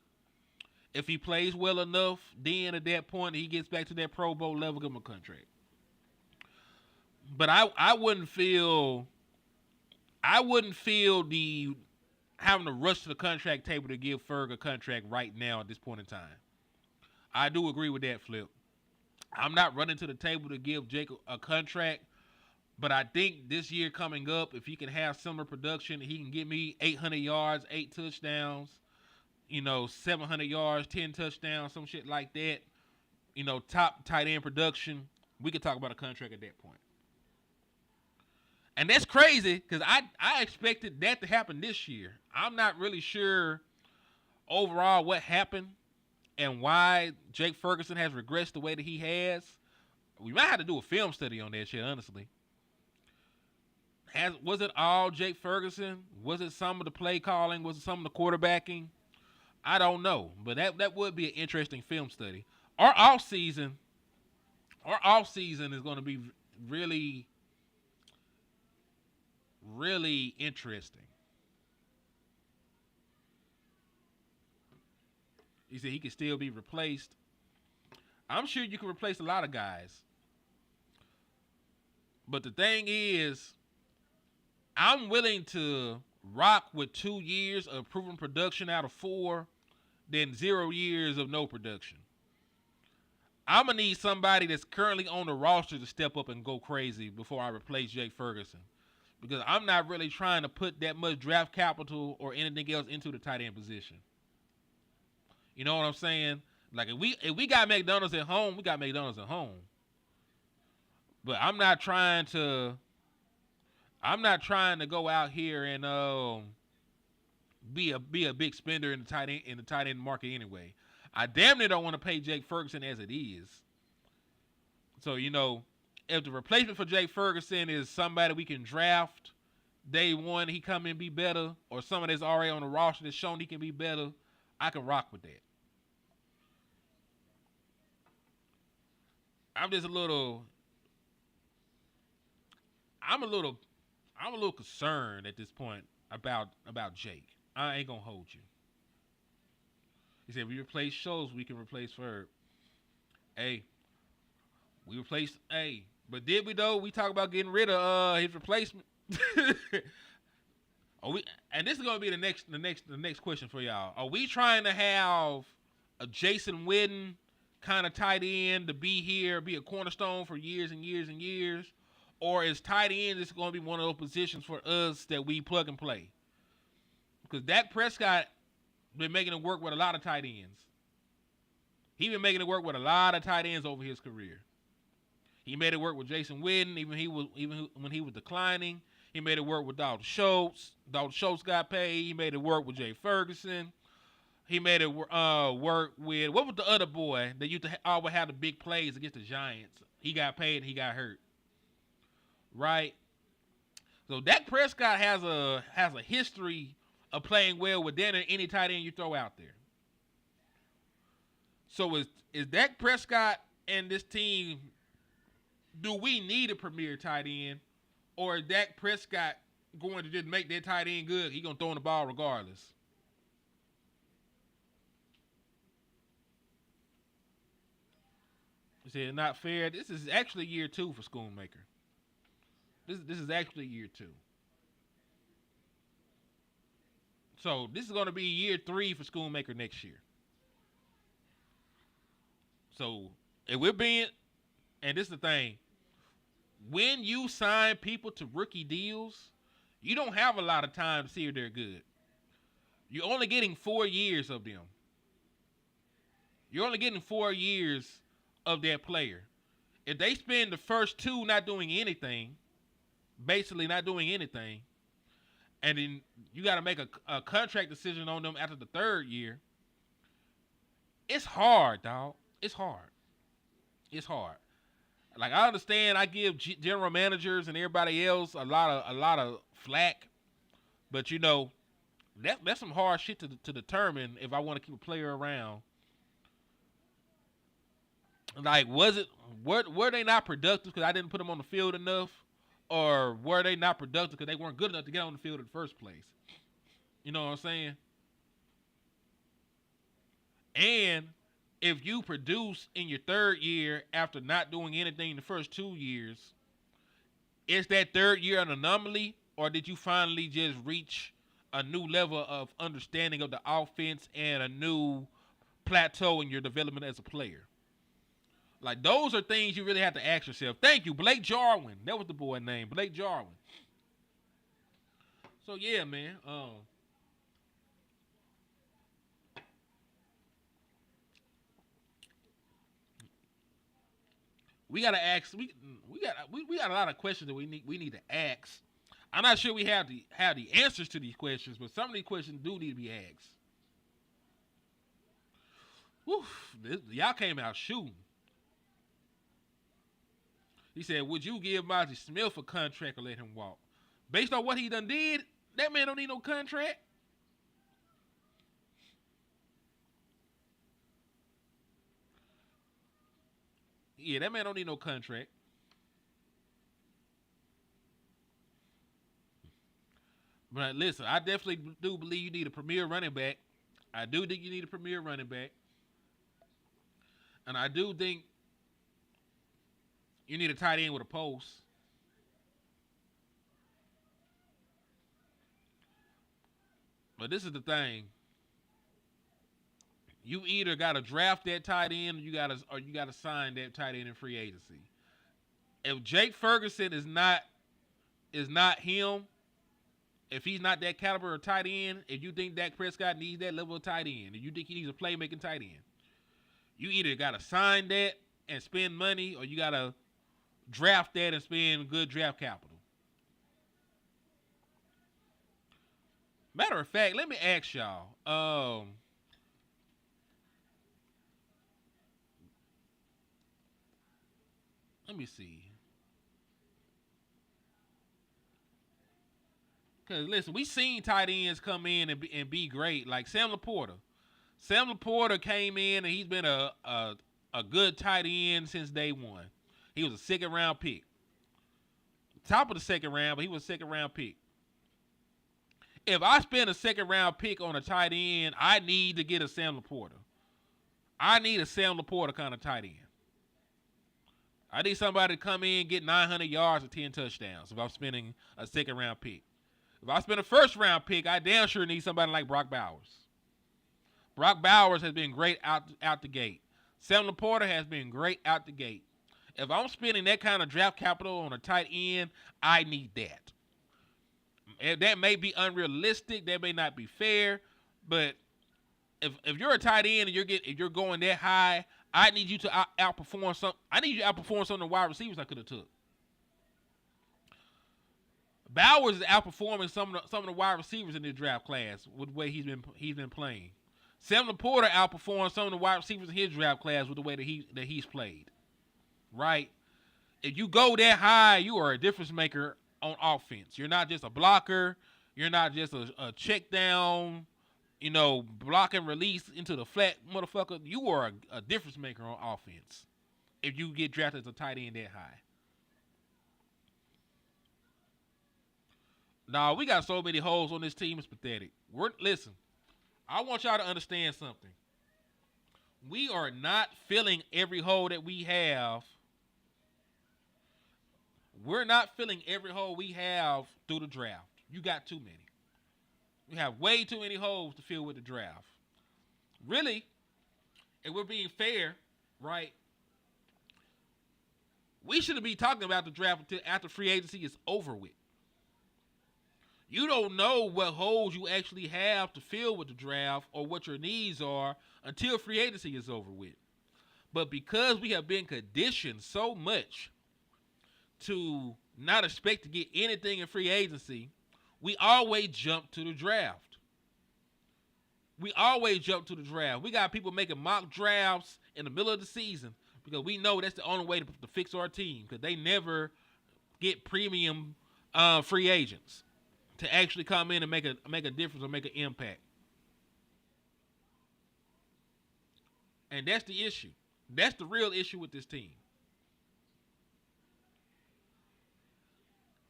S2: If he plays well enough, then at that point he gets back to that Pro Bowl level, give him a contract. But I wouldn't feel the having to rush to the contract table to give Ferg a contract right now at this point in time. I do agree with that, Flip. I'm not running to the table to give Jake a contract, but I think this year coming up, if he can have similar production, he can get me 800 yards, 8 touchdowns, 700 yards, 10 touchdowns, some shit like that, top tight end production, we could talk about a contract at that point. And that's crazy, because I expected that to happen this year. I'm not really sure overall what happened and why Jake Ferguson has regressed the way that he has. We might have to do a film study on that shit, honestly. Was it all Jake Ferguson? Was it some of the play calling? Was it some of the quarterbacking? I don't know, but that would be an interesting film study. our off season is going to be really, really interesting. He said he can still be replaced. I'm sure you can replace a lot of guys. But the thing is, I'm willing to rock with 2 years of proven production out of 4 than 0 years of no production. I'm going to need somebody that's currently on the roster to step up and go crazy before I replace Jake Ferguson. Because I'm not really trying to put that much draft capital or anything else into the tight end position. You know what I'm saying? Like, if we got McDonald's at home, we got McDonald's at home. But I'm not trying to go out here and be a big spender in the tight end market anyway. I damn near don't want to pay Jake Ferguson as it is. So, you know, if the replacement for Jake Ferguson is somebody we can draft day one, he come in and be better, or someone that's already on the roster that's shown he can be better, I can rock with that. I'm a little concerned at this point about Jake. I ain't gonna hold you. He said we replace Schultz, we can replace Ferg. Hey, we replaced. Hey, but did we though? We talk about getting rid of his replacement. And this is gonna be the next question for y'all. Are we trying to have a Jason Witten kind of tight end to be a cornerstone for years and years and years? Or is tight end just going to be one of those positions for us that we plug and play? Because Dak Prescott been making it work with a lot of tight ends. He been making it work with a lot of tight ends over his career. He made it work with Jason Witten, even when he was declining. He made it work with Dalton Schultz. Dalton Schultz got paid. He made it work with Jay Ferguson. He made it work with, what was the other boy that used to always have the big plays against the Giants? He got paid and he got hurt. Right? So Dak Prescott has a history of playing well with any tight end you throw out there. So is Dak Prescott and this team, do we need a premier tight end? Or is Dak Prescott going to just make that tight end good? He's going to throw in the ball regardless. He said, not fair. This is actually year 2 for Schoonmaker. This is actually year 2. So this is going to be year 3 for Schoonmaker next year. So if we're being, and this is the thing, when you sign people to rookie deals, you don't have a lot of time to see if they're good. You're only getting 4 years of them. You're only getting 4 years of that player. If they spend the first 2 not doing anything, basically not doing anything, and then you got to make a contract decision on them after the 3rd year, it's hard, dog. It's hard. It's hard. Like, I understand I give general managers and everybody else a lot of flack, but you know, that's some hard shit to determine if I want to keep a player around. Like, were they not productive because I didn't put them on the field enough? Or were they not productive because they weren't good enough to get on the field in the first place? You know what I'm saying? And if you produce in your 3rd year after not doing anything in the first 2 years, is that 3rd year an anomaly? Or did you finally just reach a new level of understanding of the offense and a new plateau in your development as a player? Like, those are things you really have to ask yourself. Thank you, Blake Jarwin. That was the boy name, Blake Jarwin. So, yeah, man. We gotta ask. We got a lot of questions that we need to ask. I'm not sure we have the answers to these questions, but some of these questions do need to be asked. Woof, y'all came out shooting. He said, would you give Monty Smith a contract or let him walk? Based on what he done did, that man don't need no contract. Yeah, that man don't need no contract. But listen, I definitely do believe you need a premier running back. I do think you need a premier running back. And I do think you need a tight end with a post. But this is the thing. You either gotta draft that tight end or you gotta sign that tight end in free agency. If Jake Ferguson is not him, if he's not that caliber of tight end, if you think Dak Prescott needs that level of tight end, if you think he needs a playmaking tight end, you either gotta sign that and spend money, or you gotta draft that and spend good draft capital. Matter of fact, let me ask y'all. Let me see. Because, listen, we seen tight ends come in and be great. Like Sam Laporta. Sam Laporta came in and he's been a good tight end since day one. He was a second-round pick. Top of the second round, but he was a second-round pick. If I spend a second-round pick on a tight end, I need to get a Sam Laporta. I need a Sam Laporta kind of tight end. I need somebody to come in and get 900 yards and 10 touchdowns if I'm spending a second-round pick. If I spend a first-round pick, I damn sure need somebody like Brock Bowers. Brock Bowers has been great out the gate. Sam Laporta has been great out the gate. If I'm spending that kind of draft capital on a tight end, I need that. That may be unrealistic. That may not be fair. But if you're a tight end and if you're going that high, I need you to outperform some. I need you to outperform some of the wide receivers I could have took. Bowers is outperforming some of the wide receivers in this draft class with the way he's been playing. Sam Laporta outperformed some of the wide receivers in his draft class with the way that he's played. Right? If you go that high, you are a difference maker on offense. You're not just a blocker. You're not just a check down, block and release into the flat motherfucker. You are a difference maker on offense if you get drafted as a tight end that high. Nah, we got so many holes on this team. It's pathetic. Listen, I want y'all to understand something. We are not filling every hole that we have. We're not filling every hole we have through the draft. You got too many. We have way too many holes to fill with the draft. Really, if we're being fair, right, we shouldn't be talking about the draft until after free agency is over with. You don't know what holes you actually have to fill with the draft or what your needs are until free agency is over with. But because we have been conditioned so much to not expect to get anything in free agency, we always jump to the draft. We got people making mock drafts in the middle of the season because we know that's the only way to fix our team, because they never get premium free agents to actually come in and make a difference or make an impact. And that's the issue. That's the real issue with this team.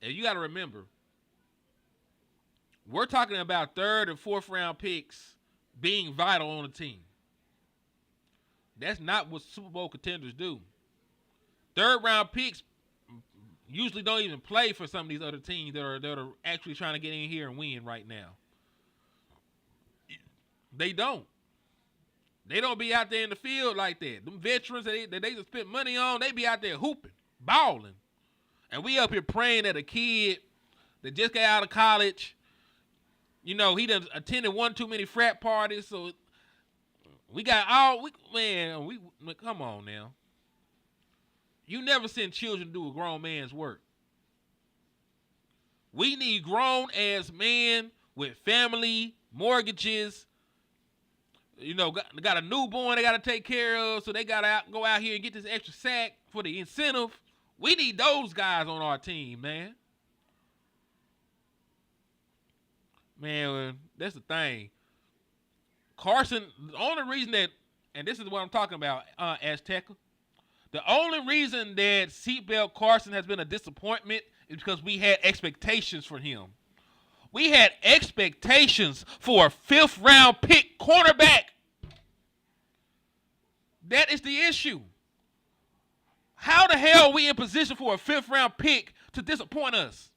S2: And you got to remember, we're talking about third and fourth round picks being vital on the team. That's not what Super Bowl contenders do. Third round picks usually don't even play for some of these other teams that are actually trying to get in here and win right now. They don't. They don't be out there in the field like that. Them veterans that they just spent money on, they be out there hooping, balling. And we up here praying that a kid that just got out of college, he done attended one too many frat parties, so we got come on now. You never send children to do a grown man's work. We need grown-ass men with family, mortgages, got a newborn they got to take care of, so they got to go out here and get this extra sack for the incentive. We need those guys on our team, man. Man, that's the thing. Carson, the only reason that, and this is what I'm talking about, Azteca, The only reason that Seatbelt Carson has been a disappointment is because we had expectations for him. We had expectations for a 5th round pick cornerback. That is the issue. How the hell are we in position for a 5th round pick to disappoint us?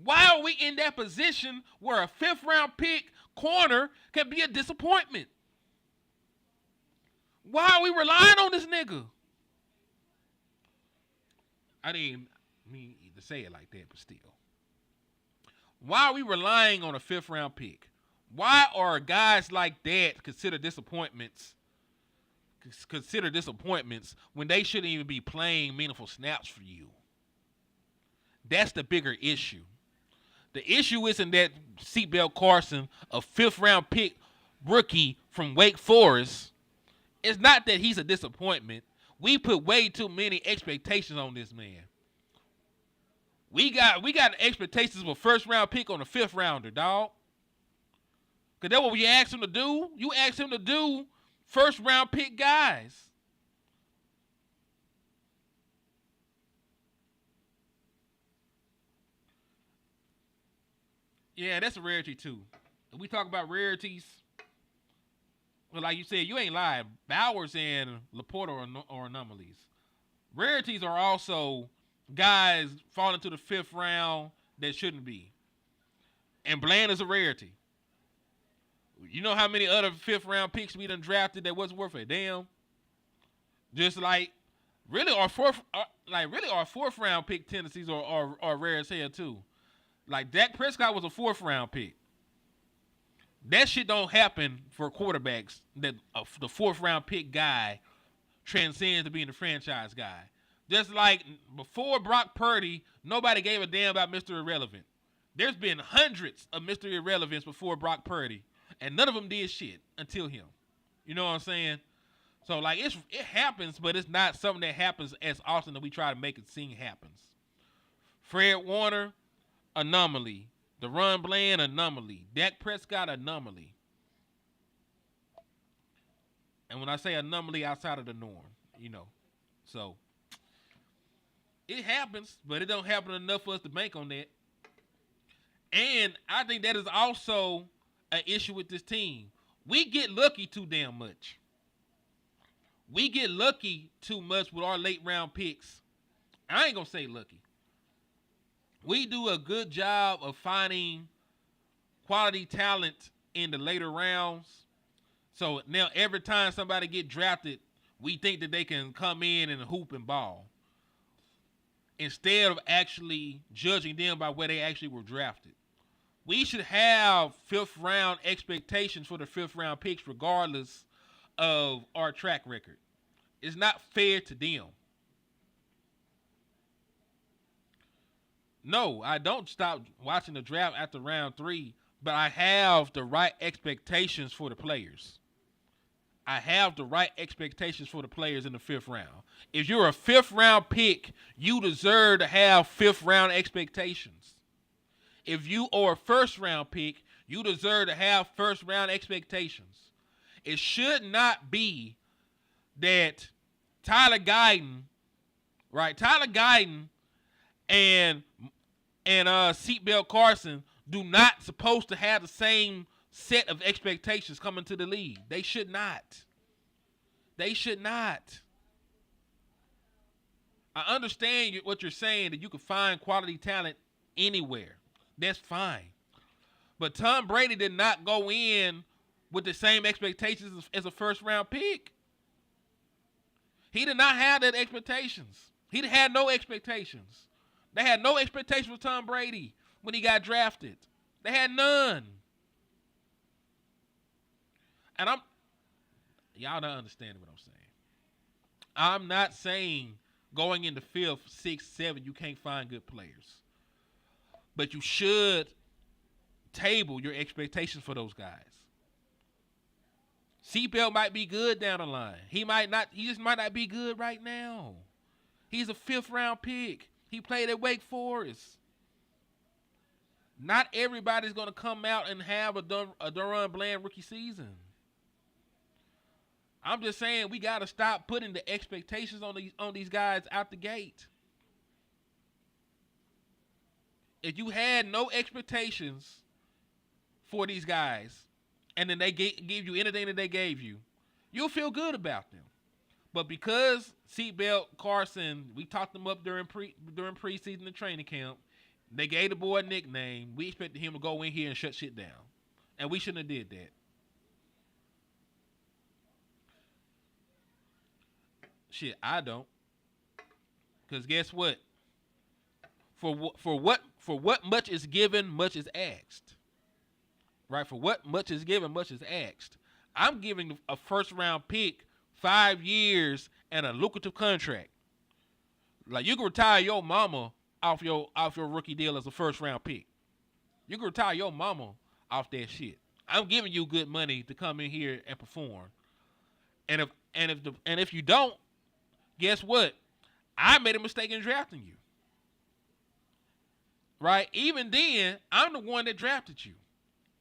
S2: Why are we in that position where a 5th round pick corner can be a disappointment? Why are we relying on this nigga? I didn't mean to say it like that, but still. Why are we relying on a 5th round pick? Why are guys like that considered disappointments when they shouldn't even be playing meaningful snaps for you? That's the bigger issue. The issue isn't that Seatbelt Carson, a 5th round pick rookie from Wake Forest, it's not that he's a disappointment. We put way too many expectations on this man. We got expectations of a 1st round pick on a 5th rounder, dog. Because that's what we asked him to do. You asked him to do 1st round pick guys. Yeah, that's a rarity too. If we talk about rarities, well, like you said, you ain't lying. Bowers and Laporta are anomalies. Rarities are also guys falling to the 5th round that shouldn't be. And Bland is a rarity. You know how many other 5th round picks we done drafted that wasn't worth a damn? Just like really our 4th round pick tendencies are rare as hell too. Like Dak Prescott was a 4th round pick. That shit don't happen for quarterbacks that the 4th round pick guy transcends to being the franchise guy. Just like before Brock Purdy, nobody gave a damn about Mr. Irrelevant. There's been hundreds of Mr. Irrelevants before Brock Purdy, and none of them did shit until him. You know what I'm saying? So like it happens, but it's not something that happens as often that we try to make it seem happens. Fred Warner, anomaly. DeRon Bland, anomaly. Dak Prescott, anomaly. And when I say anomaly, outside of the norm, you know. So it happens, but it don't happen enough for us to bank on that. And I think that is also an issue with this team. We get lucky too damn much. We get lucky too much with our late round picks. I ain't gonna say lucky. We do a good job of finding quality talent in the later rounds. So now every time somebody get drafted, we think that they can come in and hoop and ball, instead of actually judging them by where they actually were drafted. We should have 5th round expectations for the 5th round picks regardless of our track record. It's not fair to them. No, I don't stop watching the draft after round 3, but I have the right expectations for the players. I have the right expectations for the players in the 5th round. If you're a 5th round pick, you deserve to have 5th round expectations. If you are a 1st round pick, you deserve to have 1st round expectations. It should not be that Tyler Guyton and Seatbelt Carson do not supposed to have the same set of expectations coming to the league. They should not. They should not. I understand what you're saying, that you can find quality talent anywhere. That's fine. But Tom Brady did not go in with the same expectations as a 1st round pick. He did not have that expectations. He had no expectations. They had no expectations for Tom Brady when he got drafted. They had none. And y'all not understanding what I'm saying. I'm not saying going into 5th, 6th, 7th, you can't find good players. But you should table your expectations for those guys. Seatbelt might be good down the line. He just might not be good right now. He's a 5th round pick. He played at Wake Forest. Not everybody's going to come out and have a DeRon Bland rookie season. I'm just saying we gotta stop putting the expectations on these guys out the gate. If you had no expectations for these guys, and then they give you anything that they gave you, you'll feel good about them. But because Seatbelt Carson, we talked him up during preseason and training camp, they gave the boy a nickname. We expected him to go in here and shut shit down, and we shouldn't have did that. Shit, I don't. Because guess what? For what much is given, much is asked. Right? For what much is given, much is asked. I'm giving a first round pick 5 years and a lucrative contract. Like, you can retire your mama off your rookie deal as a first round pick. You can retire your mama off that shit. I'm giving you good money to come in here and perform. And if you don't, guess what? I made a mistake in drafting you. Right? Even then, I'm the one that drafted you.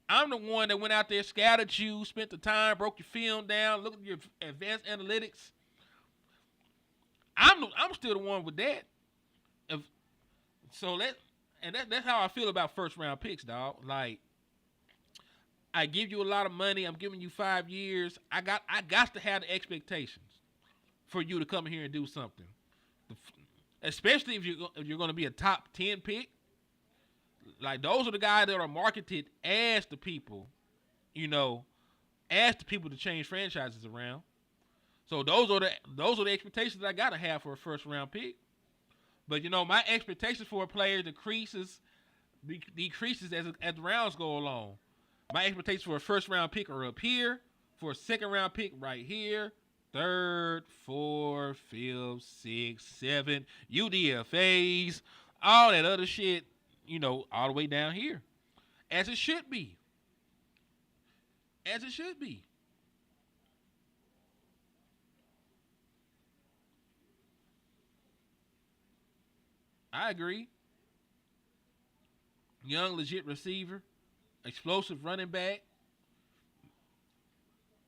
S2: I'm the one that went out there, scouted you, spent the time, broke your film down, looked at your advanced analytics. I'm still the one with that. That's how I feel about first round picks, dog. Like, I give you a lot of money. I'm giving you 5 years. I got to have the expectations for you to come here and do something. Especially if you're going to be a top 10 pick. Like, those are the guys that are marketed as the people, as the people to change franchises around. So those are the expectations that I gotta have for a first round pick. But my expectations for a player decreases as the rounds go along. My expectations for a first round pick are up here. For a second round pick, right here. Third, fourth, fifth, sixth, seventh, UDFAs, all that other shit. All the way down here. As it should be. As it should be. I agree. Young, legit receiver. Explosive running back.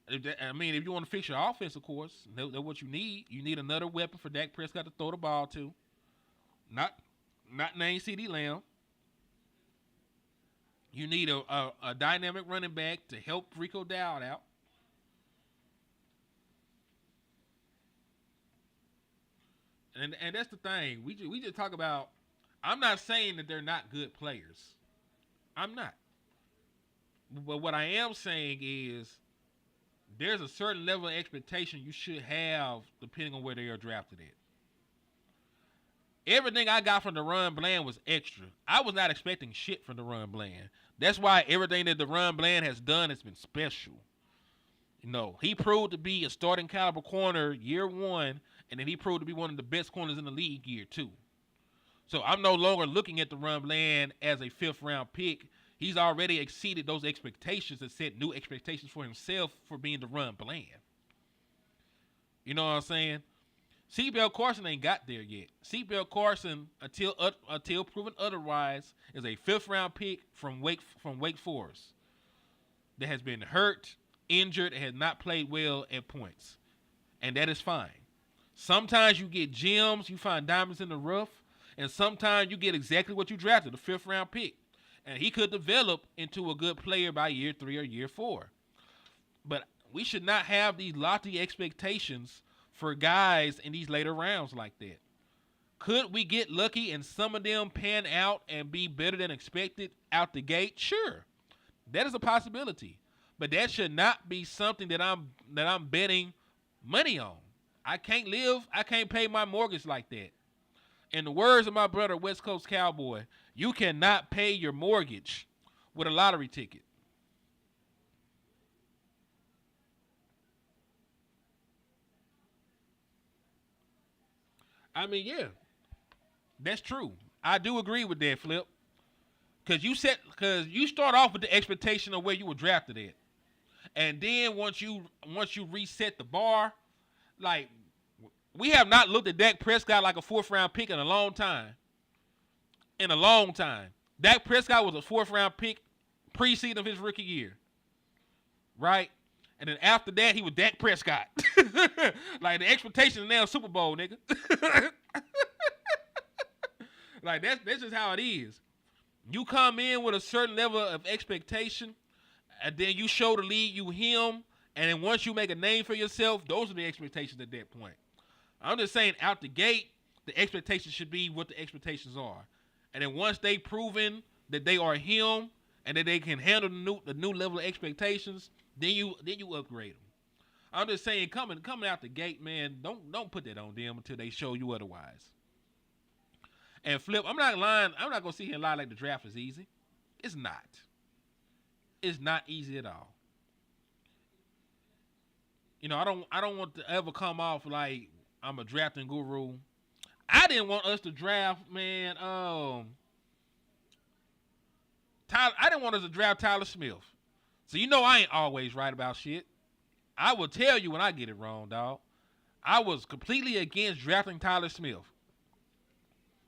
S2: If you want to fix your offense, of course, that's what you need. You need another weapon for Dak Prescott to throw the ball to. Not named CeeDee Lamb. You need a dynamic running back to help Rico Dowd out. And that's the thing. We just talk about. I'm not saying that they're not good players. I'm not. But what I am saying is there's a certain level of expectation you should have depending on where they are drafted at. Everything I got from DaRon Bland was extra. I was not expecting shit from DaRon Bland. That's why everything that DaRon Bland has done has been special. He proved to be a starting caliber corner year one, and then he proved to be one of the best corners in the league year two. So I'm no longer looking at DaRon Bland as a fifth round pick. He's already exceeded those expectations and set new expectations for himself for being DaRon Bland. You know what I'm saying? Seatbelt Carson ain't got there yet. Seatbelt Carson, until proven otherwise, is a fifth-round pick from Wake Forest that has been hurt, injured, and has not played well at points. And that is fine. Sometimes you get gems, you find diamonds in the rough, and sometimes you get exactly what you drafted, a fifth-round pick. And he could develop into a good player by year 3 or year 4. But we should not have these lofty expectations for guys in these later rounds like that. Could we get lucky and some of them pan out and be better than expected out the gate? Sure. That is a possibility. But that should not be something that I'm betting money on. I can't pay my mortgage like that. In the words of my brother, West Coast Cowboy, you cannot pay your mortgage with a lottery ticket. Yeah, that's true. I do agree with that, Flip. Because you start off with the expectation of where you were drafted at. And then once you reset the bar, like, we have not looked at Dak Prescott like a fourth-round pick in a long time. Dak Prescott was a fourth-round pick pre-season of his rookie year. Right? And then after that, he was Dak Prescott. Like the expectation now Super Bowl, nigga. Like that's just how it is. You come in with a certain level of expectation, and then you show the league you him, and then once you make a name for yourself, those are the expectations at that point. I'm just saying, out the gate, the expectations should be what the expectations are. And then once they proven that they are him and that they can handle the new level of expectations, then you upgrade them. I'm just saying, coming out the gate, man, don't put that on them until they show you otherwise. And Flip, I'm not lying. I'm not gonna sit here and lie like the draft is easy. It's not. It's not easy at all. You know, I don't want to ever come off like I'm a drafting guru. I didn't want us to draft, man. I didn't want us to draft Tyler Smith. So you know I ain't always right about shit. I will tell you when I get it wrong, dog. I was completely against drafting Tyler Smith.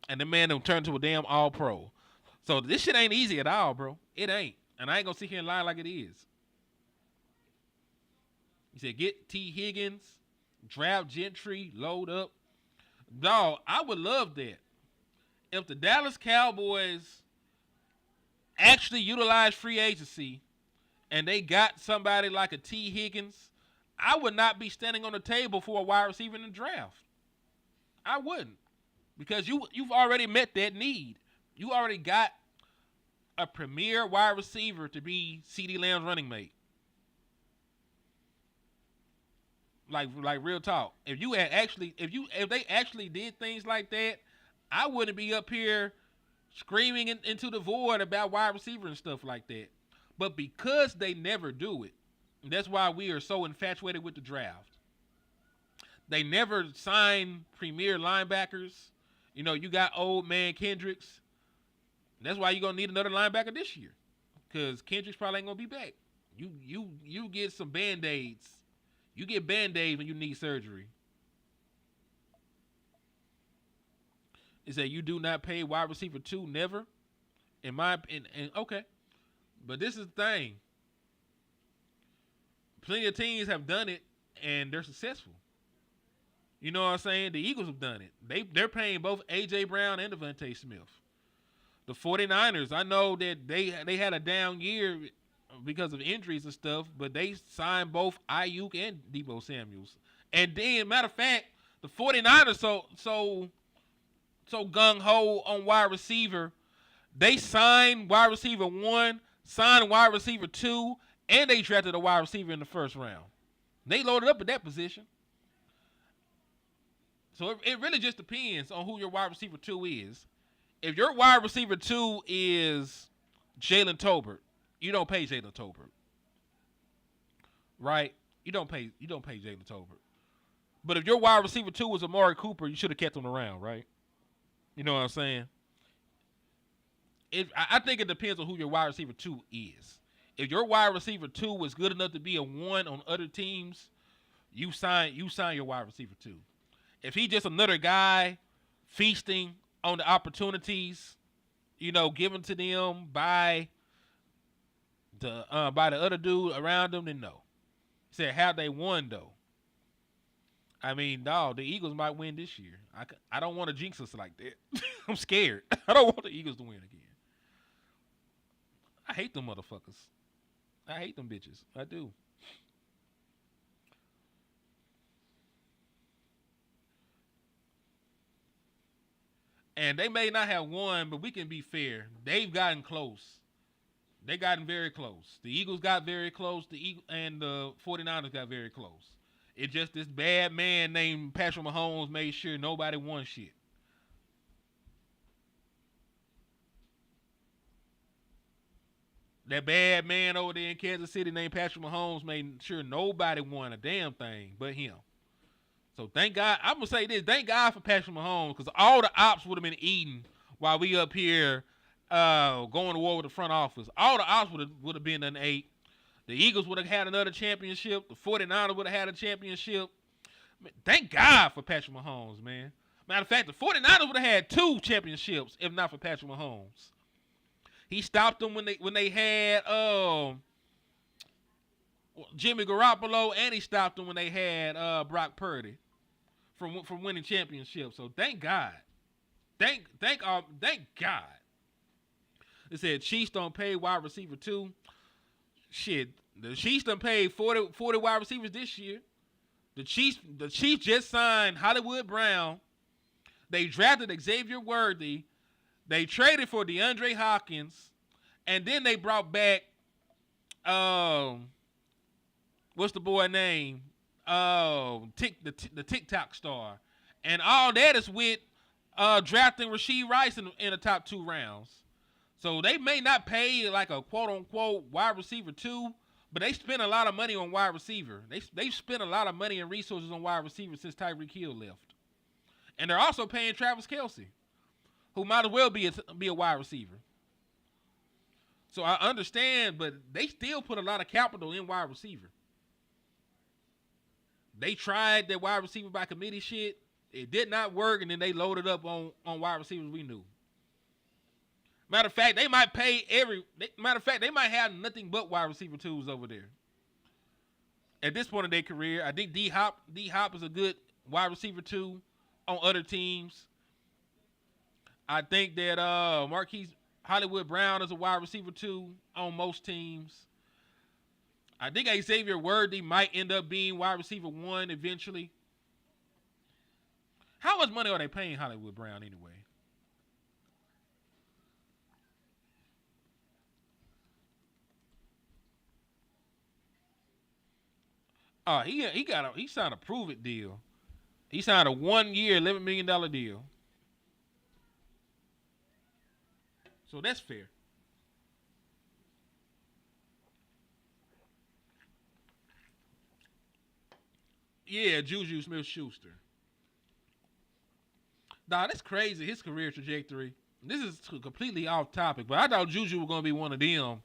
S2: And the man done turned to a damn all-pro. So this shit ain't easy at all, bro. It ain't. And I ain't gonna sit here and lie like it is. He said, get T. Higgins, draft Gentry, load up. Dog, I would love that. If the Dallas Cowboys actually utilize free agency and they got somebody like a T. Higgins, I would not be standing on the table for a wide receiver in the draft. I wouldn't. Because you've already met that need. You already got a premier wide receiver to be CeeDee Lamb's running mate. Like real talk. If they actually did things like that, I wouldn't be up here screaming into the void about wide receiver and stuff like that. But because they never do it, that's why we are so infatuated with the draft. They never sign premier linebackers. You know, you got old man Kendricks. That's why you're going to need another linebacker this year. Because Kendricks probably ain't going to be back. You get some Band-Aids. You get Band-Aids when you need surgery. It said you do not pay wide receiver 2, never. In my opinion, okay. But this is the thing. Plenty of teams have done it, and they're successful. You know what I'm saying? The Eagles have done it. They're paying both A.J. Brown and Devontae Smith. The 49ers, I know that they had a down year because of injuries and stuff, but they signed both Ayuk and Deebo Samuels. And then, matter of fact, the 49ers so gung-ho on wide receiver, they signed wide receiver 1, signed wide receiver 2, and they drafted a wide receiver in the first round. They loaded up at that position. So it really just depends on who your wide receiver 2 is. If your wide receiver 2 is Jalen Tolbert, you don't pay Jalen Tolbert. Right? You don't pay Jalen Tolbert. But if your wide receiver 2 was Amari Cooper, you should have kept him around, right? You know what I'm saying? I think it depends on who your wide receiver 2 is. If your wide receiver 2 was good enough to be a 1 on other teams, you sign your wide receiver 2. If he's just another guy feasting on the opportunities, you know, given to them by the other dude around them, then no. He said, how they won, though. I mean, dog, the Eagles might win this year. I don't want to jinx us like that. I'm scared. I don't want the Eagles to win again. I hate them motherfuckers. I hate them bitches. I do. And they may not have won, but we can be fair. They've gotten close. They gotten very close. The Eagles got very close. And the 49ers got very close. It's just this bad man named Patrick Mahomes made sure nobody won shit. That bad man over there in Kansas City named Patrick Mahomes made sure nobody won a damn thing but him. So thank God. I'm going to say this. Thank God for Patrick Mahomes, because all the ops would have been eating while we up here going to war with the front office. All the ops would have been an 8. The Eagles would have had another championship. The 49ers would have had a championship. Thank God for Patrick Mahomes, man. Matter of fact, the 49ers would have had 2 championships if not for Patrick Mahomes. He stopped them when they had Jimmy Garoppolo, and he stopped them when they had Brock Purdy from winning championships. So thank God. Thank God. They said Chiefs don't pay wide receiver 2. Shit, the Chiefs done paid 40 wide receivers this year. The Chiefs just signed Hollywood Brown. They drafted Xavier Worthy. They traded for DeAndre Hopkins, and then they brought back what's the boy name? The TikTok star, and all that is with drafting Rashee Rice in the top 2 rounds. So they may not pay like a quote unquote wide receiver 2, but they spent a lot of money on wide receiver. They've spent a lot of money and resources on wide receiver since Tyreek Hill left, and they're also paying Travis Kelce, who might as well be a wide receiver. So I understand, but they still put a lot of capital in wide receiver. They tried that wide receiver by committee shit. It did not work, and then they loaded up on wide receivers we knew. Matter of fact, they might they might have nothing but wide receiver 2s over there. At this point in their career, I think D Hop is a good wide receiver 2 on other teams. I think that Marquise Hollywood Brown is a wide receiver 2 on most teams. I think Xavier Worthy might end up being wide receiver 1 eventually. How much money are they paying Hollywood Brown anyway? He signed a prove it deal. He signed a 1-year, $11 million deal. So that's fair. Yeah, Juju Smith-Schuster. Nah, that's crazy, his career trajectory. This is completely off topic, but I thought Juju was going to be one of them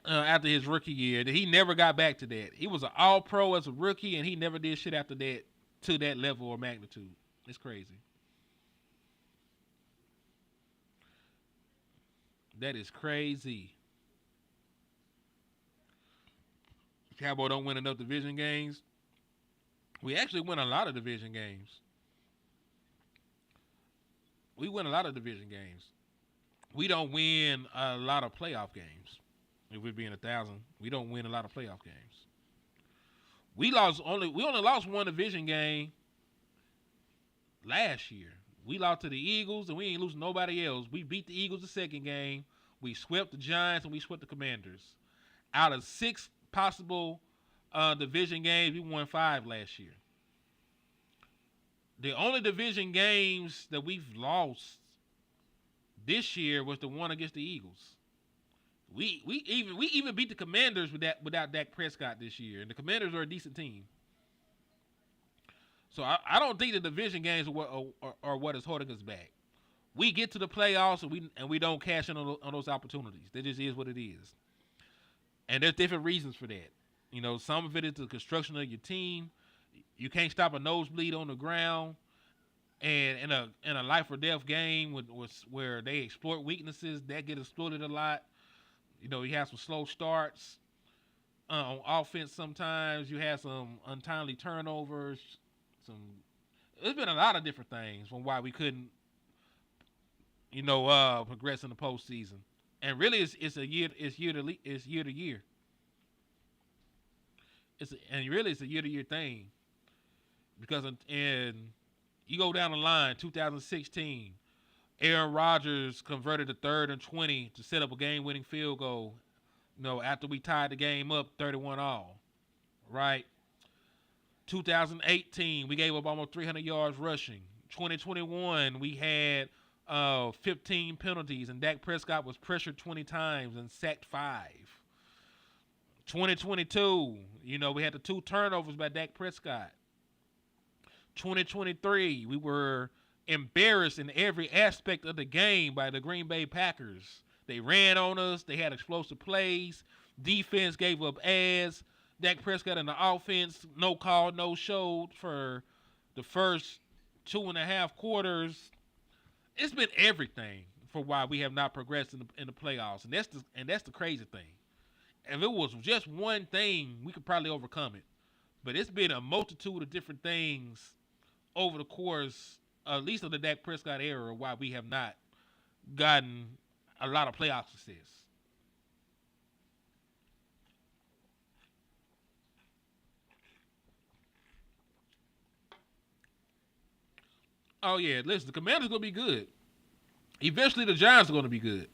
S2: after his rookie year. He never got back to that. He was an all-pro as a rookie, and he never did shit after that to that level or magnitude. It's crazy. That is crazy. Cowboy don't win enough division games. We actually win a lot of division games. We win a lot of division games. We don't win a lot of playoff games. If we're being 1,000, we don't win a lot of playoff games. We only lost one division game last year. We lost to the Eagles, and we ain't losing nobody else. We beat the Eagles the second game. We swept the Giants, and we swept the Commanders. Out of 6 possible division games, we won 5 last year. The only division games that we've lost this year was the one against the Eagles. We even beat the Commanders without Dak Prescott this year, and the Commanders are a decent team. So I don't think the division games are what is holding us back. We get to the playoffs and we don't cash in on those opportunities. That just is what it is. And there's different reasons for that. You know, some of it is the construction of your team. You can't stop a nosebleed on the ground. And in a life or death game where they exploit weaknesses, that get exploited a lot. You know, you have some slow starts on offense sometimes. You have some untimely turnovers. There's been a lot of different things from why we couldn't, progress in the postseason. And really, it's year to year. It's a year-to-year thing. Because you go down the line, 2016, Aaron Rodgers converted a 3rd and 20 to set up a game-winning field goal, after we tied the game up 31-all, right? 2018, we gave up almost 300 yards rushing. 2021, we had 15 penalties, and Dak Prescott was pressured 20 times and sacked 5. 2022, we had the 2 turnovers by Dak Prescott. 2023, we were embarrassed in every aspect of the game by the Green Bay Packers. They ran on us. They had explosive plays. Defense gave up ass. Dak Prescott in the offense, no call, no show for the first 2.5 quarters. It's been everything for why we have not progressed in the playoffs, and that's the crazy thing. if it was just one thing, we could probably overcome it. But it's been a multitude of different things over the course, at least of the Dak Prescott era, why we have not gotten a lot of playoff success. Oh yeah, listen, the Commanders gonna be good. Eventually, the Giants are gonna be good.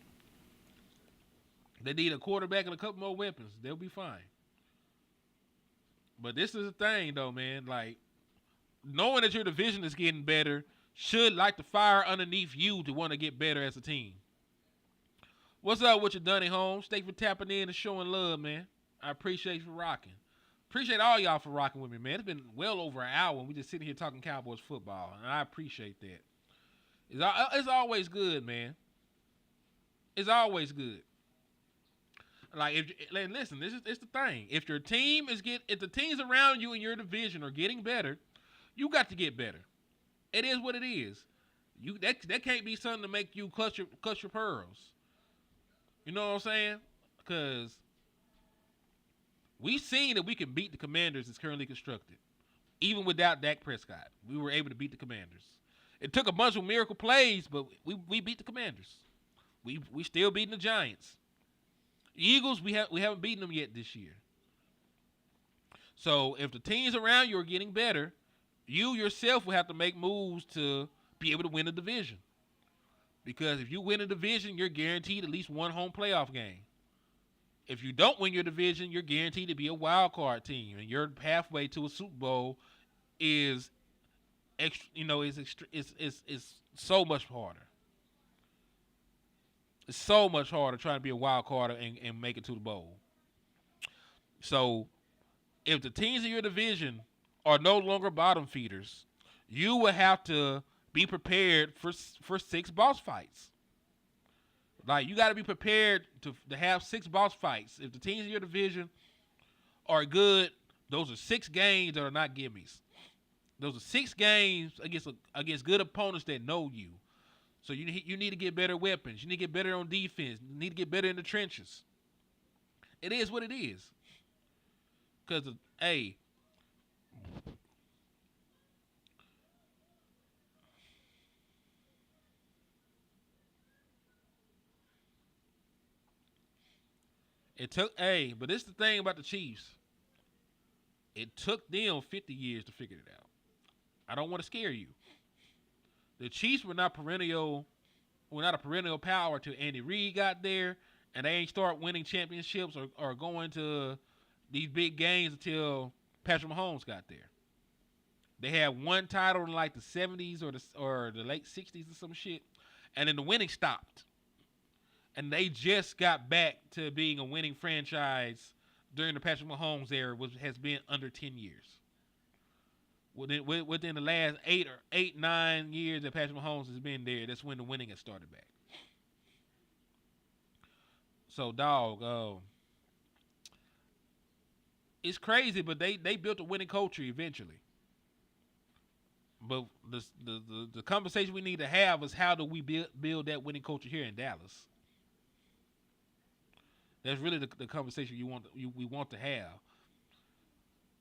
S2: They need a quarterback and a couple more weapons. They'll be fine. But this is the thing, though, man. Like, knowing that your division is getting better should light the fire underneath you to want to get better as a team. What's up with you, Dunny Holmes? Thank you for tapping in and showing love, man. I appreciate you for rocking. Appreciate all y'all for rocking with me, man. It's been well over an hour and we just sitting here talking Cowboys football, and I appreciate that. It's always good, man. It's always good. Like, listen, it's the thing. If your team if the teams around you in your division are getting better, you got to get better. It is what it is. That can't be something to make you clutch your pearls. You know what I'm saying? Because we've seen that we can beat the Commanders as currently constructed. Even without Dak Prescott, we were able to beat the Commanders. It took a bunch of miracle plays, but we beat the Commanders. We still beating the Giants. The Eagles, we haven't beaten them yet this year. So if the teams around you are getting better, you yourself will have to make moves to be able to win a division. Because if you win a division, you're guaranteed at least one home playoff game. If you don't win your division, you're guaranteed to be a wild card team, and your pathway to a Super Bowl is so much harder. It's so much harder trying to be a wild card and make it to the bowl. So, if the teams in your division are no longer bottom feeders, you will have to be prepared for 6 boss fights. Like, you got to be prepared to have 6 boss fights. If the teams in your division are good, those are 6 games that are not gimmies. Those are 6 games against good opponents that know you. So you need to get better weapons. You need to get better on defense. You need to get better in the trenches. It is what it is. Because, hey, but this is the thing about the Chiefs. It took them 50 years to figure it out. I don't want to scare you. The Chiefs were not a perennial power till Andy Reid got there, and they ain't start winning championships or going to these big games until Patrick Mahomes got there. They had one title in like the 70s or the late 60s or some shit, and then the winning stopped. And they just got back to being a winning franchise during the Patrick Mahomes era, which has been under 10 years. Within the last 9 years that Patrick Mahomes has been there, that's when the winning has started back. So, dog, it's crazy, but they built a winning culture eventually. But the conversation we need to have is, how do we build that winning culture here in Dallas? That's really the conversation we want to have.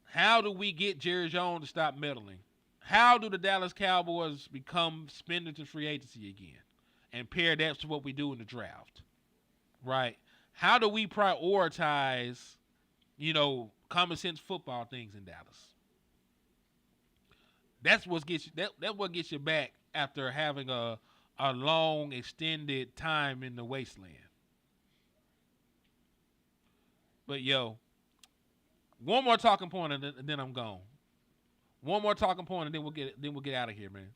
S2: How do we get Jerry Jones to stop meddling? How do the Dallas Cowboys become spenders in free agency again? And pair that to what we do in the draft. Right? How do we prioritize, common sense football things in Dallas? That's what gets you back after having a long, extended time in the wasteland. But one more talking point and then I'm gone. One more talking point and then we'll get out of here, man.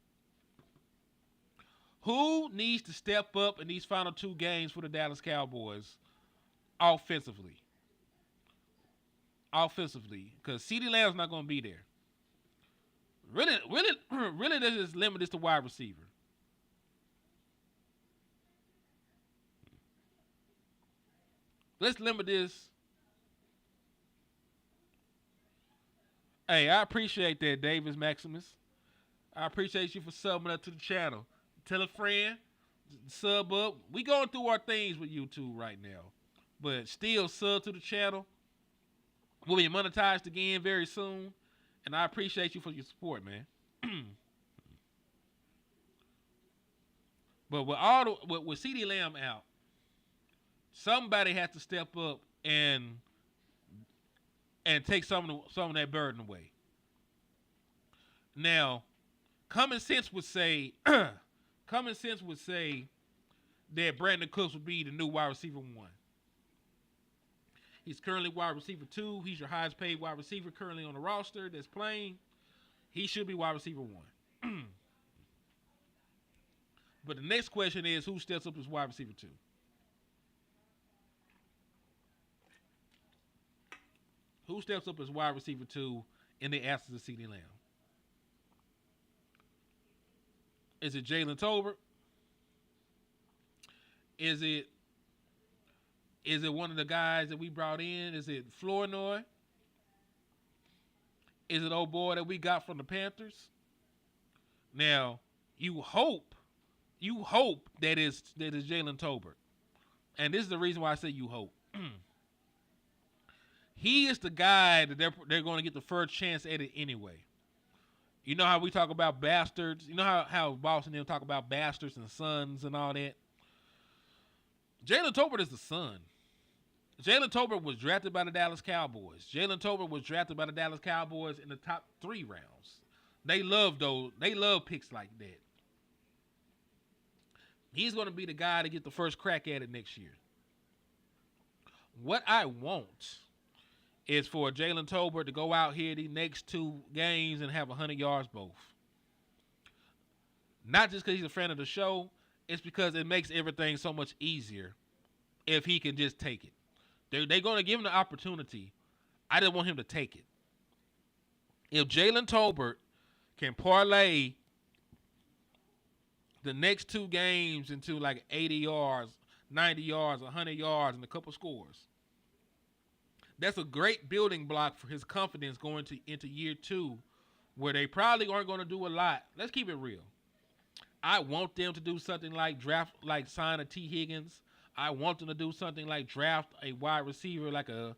S2: Who needs to step up in these final 2 games for the Dallas Cowboys offensively? Because CeeDee Lamb's not going to be there. Really, let's just limit this to wide receiver. Let's limit this. Hey, I appreciate that, Davis Maximus. I appreciate you for subbing up to the channel. Tell a friend, sub up. We going through our things with YouTube right now. but still sub to the channel. We'll be monetized again very soon, and I appreciate you for your support, man. But with CeeDee Lamb out, somebody has to step up and take some of that burden away. Now, common sense would say that Brandon Cooks would be the new wide receiver 1. He's currently wide receiver 2. He's your highest paid wide receiver currently on the roster that's playing. He should be wide receiver 1. But the next question is, who steps up as wide receiver 2? Who steps up as wide receiver 2 in the absence of CeeDee Lamb? Is it Jalen Tolbert? Is it one of the guys that we brought in? Is it Flournoy? Is it old boy that we got from the Panthers? Now, you hope that is Jalen Tolbert. And this is the reason why I say you hope. He is the guy that they're going to get the first chance at it anyway. You know how we talk about bastards? You know how Boston and them talk about bastards and sons and all that? Jalen Tolbert is the son. Jalen Tolbert was drafted by the Dallas Cowboys. Jalen Tolbert was drafted by the Dallas Cowboys in the top 3 rounds. They love those. They love picks like that. He's going to be the guy to get the first crack at it next year. What I want is for Jalen Tolbert to go out here these next 2 games and have 100 yards both. Not just because he's a friend of the show. It's because it makes everything so much easier if he can just take it. They're going to give him the opportunity. I just want him to take it. If Jalen Tolbert can parlay the next 2 games into like 80 yards, 90 yards, 100 yards, and a couple scores, that's a great building block for his confidence going into year 2, where they probably aren't going to do a lot. Let's keep it real. I want them to do something like sign a T. Higgins. I want them to do something like draft a wide receiver like a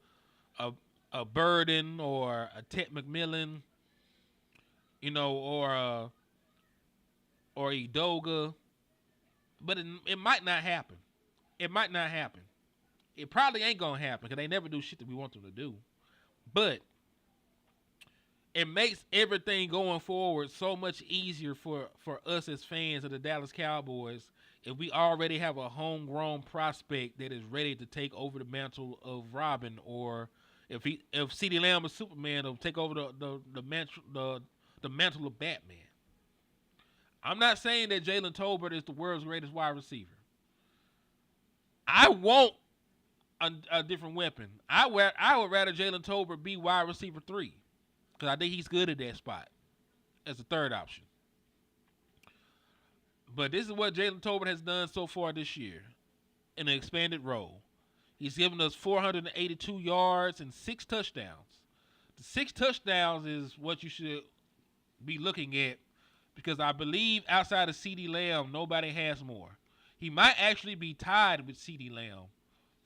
S2: Burden or a Ted McMillan, or Edoga. But it might not happen. It might not happen. It probably ain't going to happen because they never do shit that we want them to do. But it makes everything going forward so much easier for us as fans of the Dallas Cowboys if we already have a homegrown prospect that is ready to take over the mantle of Robin, or if CeeDee Lamb is Superman, will take over the mantle of Batman. I'm not saying that Jalen Tolbert is the world's greatest wide receiver. I want a different weapon. I would rather Jalen Tolbert be wide receiver 3 because I think he's good at that spot as a third option. But this is what Jalen Tolbert has done so far this year in an expanded role. He's given us 482 yards and 6 touchdowns. The 6 touchdowns is what you should be looking at because I believe outside of CeeDee Lamb, nobody has more. He might actually be tied with CeeDee Lamb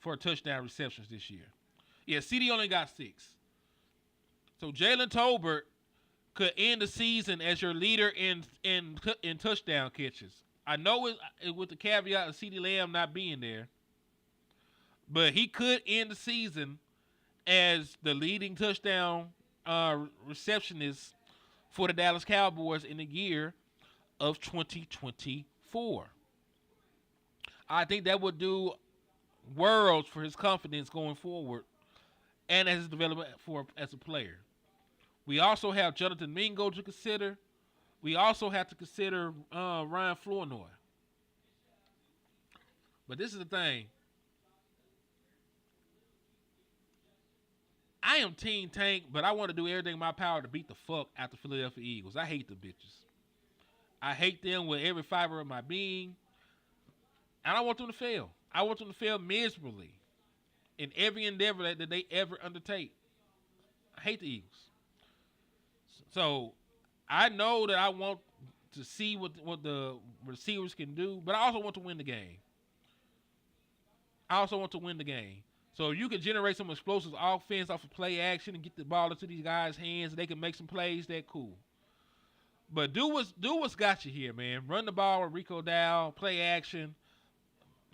S2: for touchdown receptions this year. Yeah, CeeDee only got 6. So Jalen Tolbert could end the season as your leader in touchdown catches. I know it with the caveat of CeeDee Lamb not being there, but he could end the season as the leading touchdown receptionist for the Dallas Cowboys in the year of 2024. I think that would do worlds for his confidence going forward and as his development as a player. We also have Jonathan Mingo to consider. We also have to consider Ryan Flournoy. But this is the thing. I am Team Tank, but I want to do everything in my power to beat the fuck out the Philadelphia Eagles. I hate the bitches. I hate them with every fiber of my being. And I want them to fail. I want them to fail miserably in every endeavor that they ever undertake. I hate the Eagles. So I know that I want to see what the receivers can do, but I also want to win the game. So you can generate some explosive offense off of play action and get the ball into these guys' hands. And they can make some plays. That cool. But do what's got you here, man. Run the ball with Rico Dow. Play action.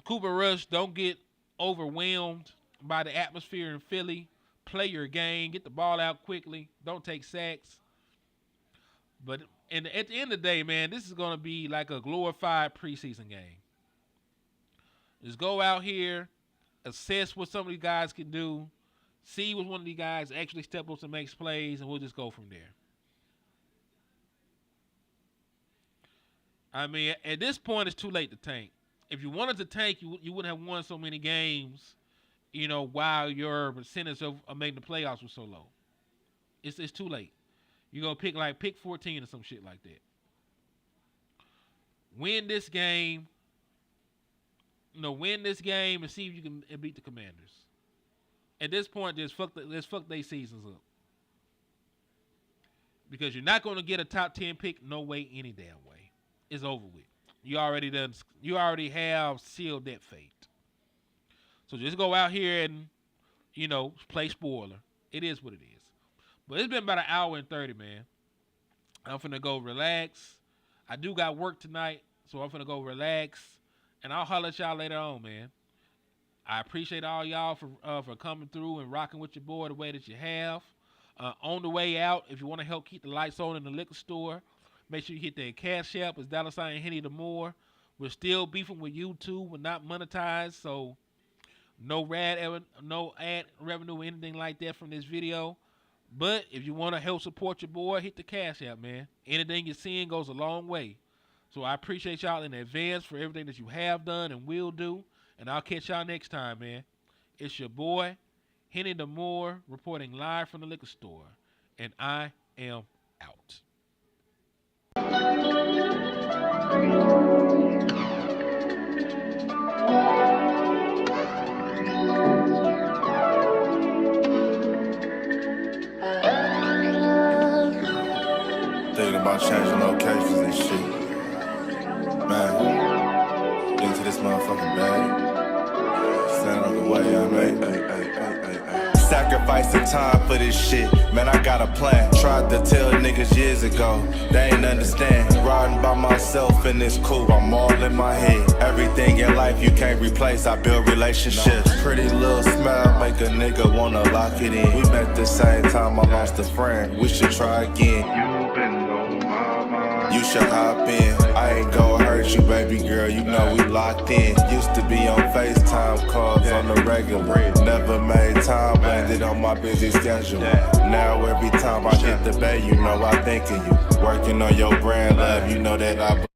S2: Cooper Rush. Don't get overwhelmed by the atmosphere in Philly. Play your game. Get the ball out quickly. Don't take sacks. But at the end of the day, man, this is going to be like a glorified preseason game. Just go out here, assess what some of these guys can do, see what one of these guys actually step up and makes plays, and we'll just go from there. I mean, at this point, it's too late to tank. If you wanted to tank, you wouldn't have won so many games, while your percentage of making the playoffs was so low. It's too late. You're going to pick 14 or some shit like that. Win this game. Win this game and see if you can beat the Commanders. At this point, let's fuck their seasons up. Because you're not going to get a top 10 pick no way, any damn way. It's over with. You already have sealed that fate. So just go out here and, play spoiler. It is what it is. But it's been about an hour and 30, man. I'm finna go relax. I do got work tonight, so I'm finna go relax. And I'll holler at y'all later on, man. I appreciate all y'all for coming through and rocking with your boy the way that you have. On the way out, if you want to help keep the lights on in the liquor store, make sure you hit that Cash App. It's $ Henny the More. We're still beefing with YouTube. We're not monetized, so no ad revenue or anything like that from this video. But if you want to help support your boy, hit the Cash App, man. Anything you're seeing goes a long way. So I appreciate y'all in advance for everything that you have done and will do. And I'll catch y'all next time, man. It's your boy, Henny the More, reporting live from the liquor store. And I am out.
S1: Thinking about changing locations and shit. Man, into this motherfucking bag. Stand on the way, I mean. Sacrificing time for this shit. Man, I got a plan. Tried to tell niggas years ago. They ain't understand. Riding by myself and it's cool. I'm all in my head. Everything in life you can't replace. I build relationships. Pretty little smile make a nigga wanna lock it in. We met the same time I lost a friend. We should try again. You've been on my mind. You should hop in. I ain't gonna hurt you, baby girl. You know we locked in. Used to be on FaceTime calls on the regular. Never made time, landed on my busy schedule. Now every time I hit the bay, you know I think of you. Working on your brand, love, you know that I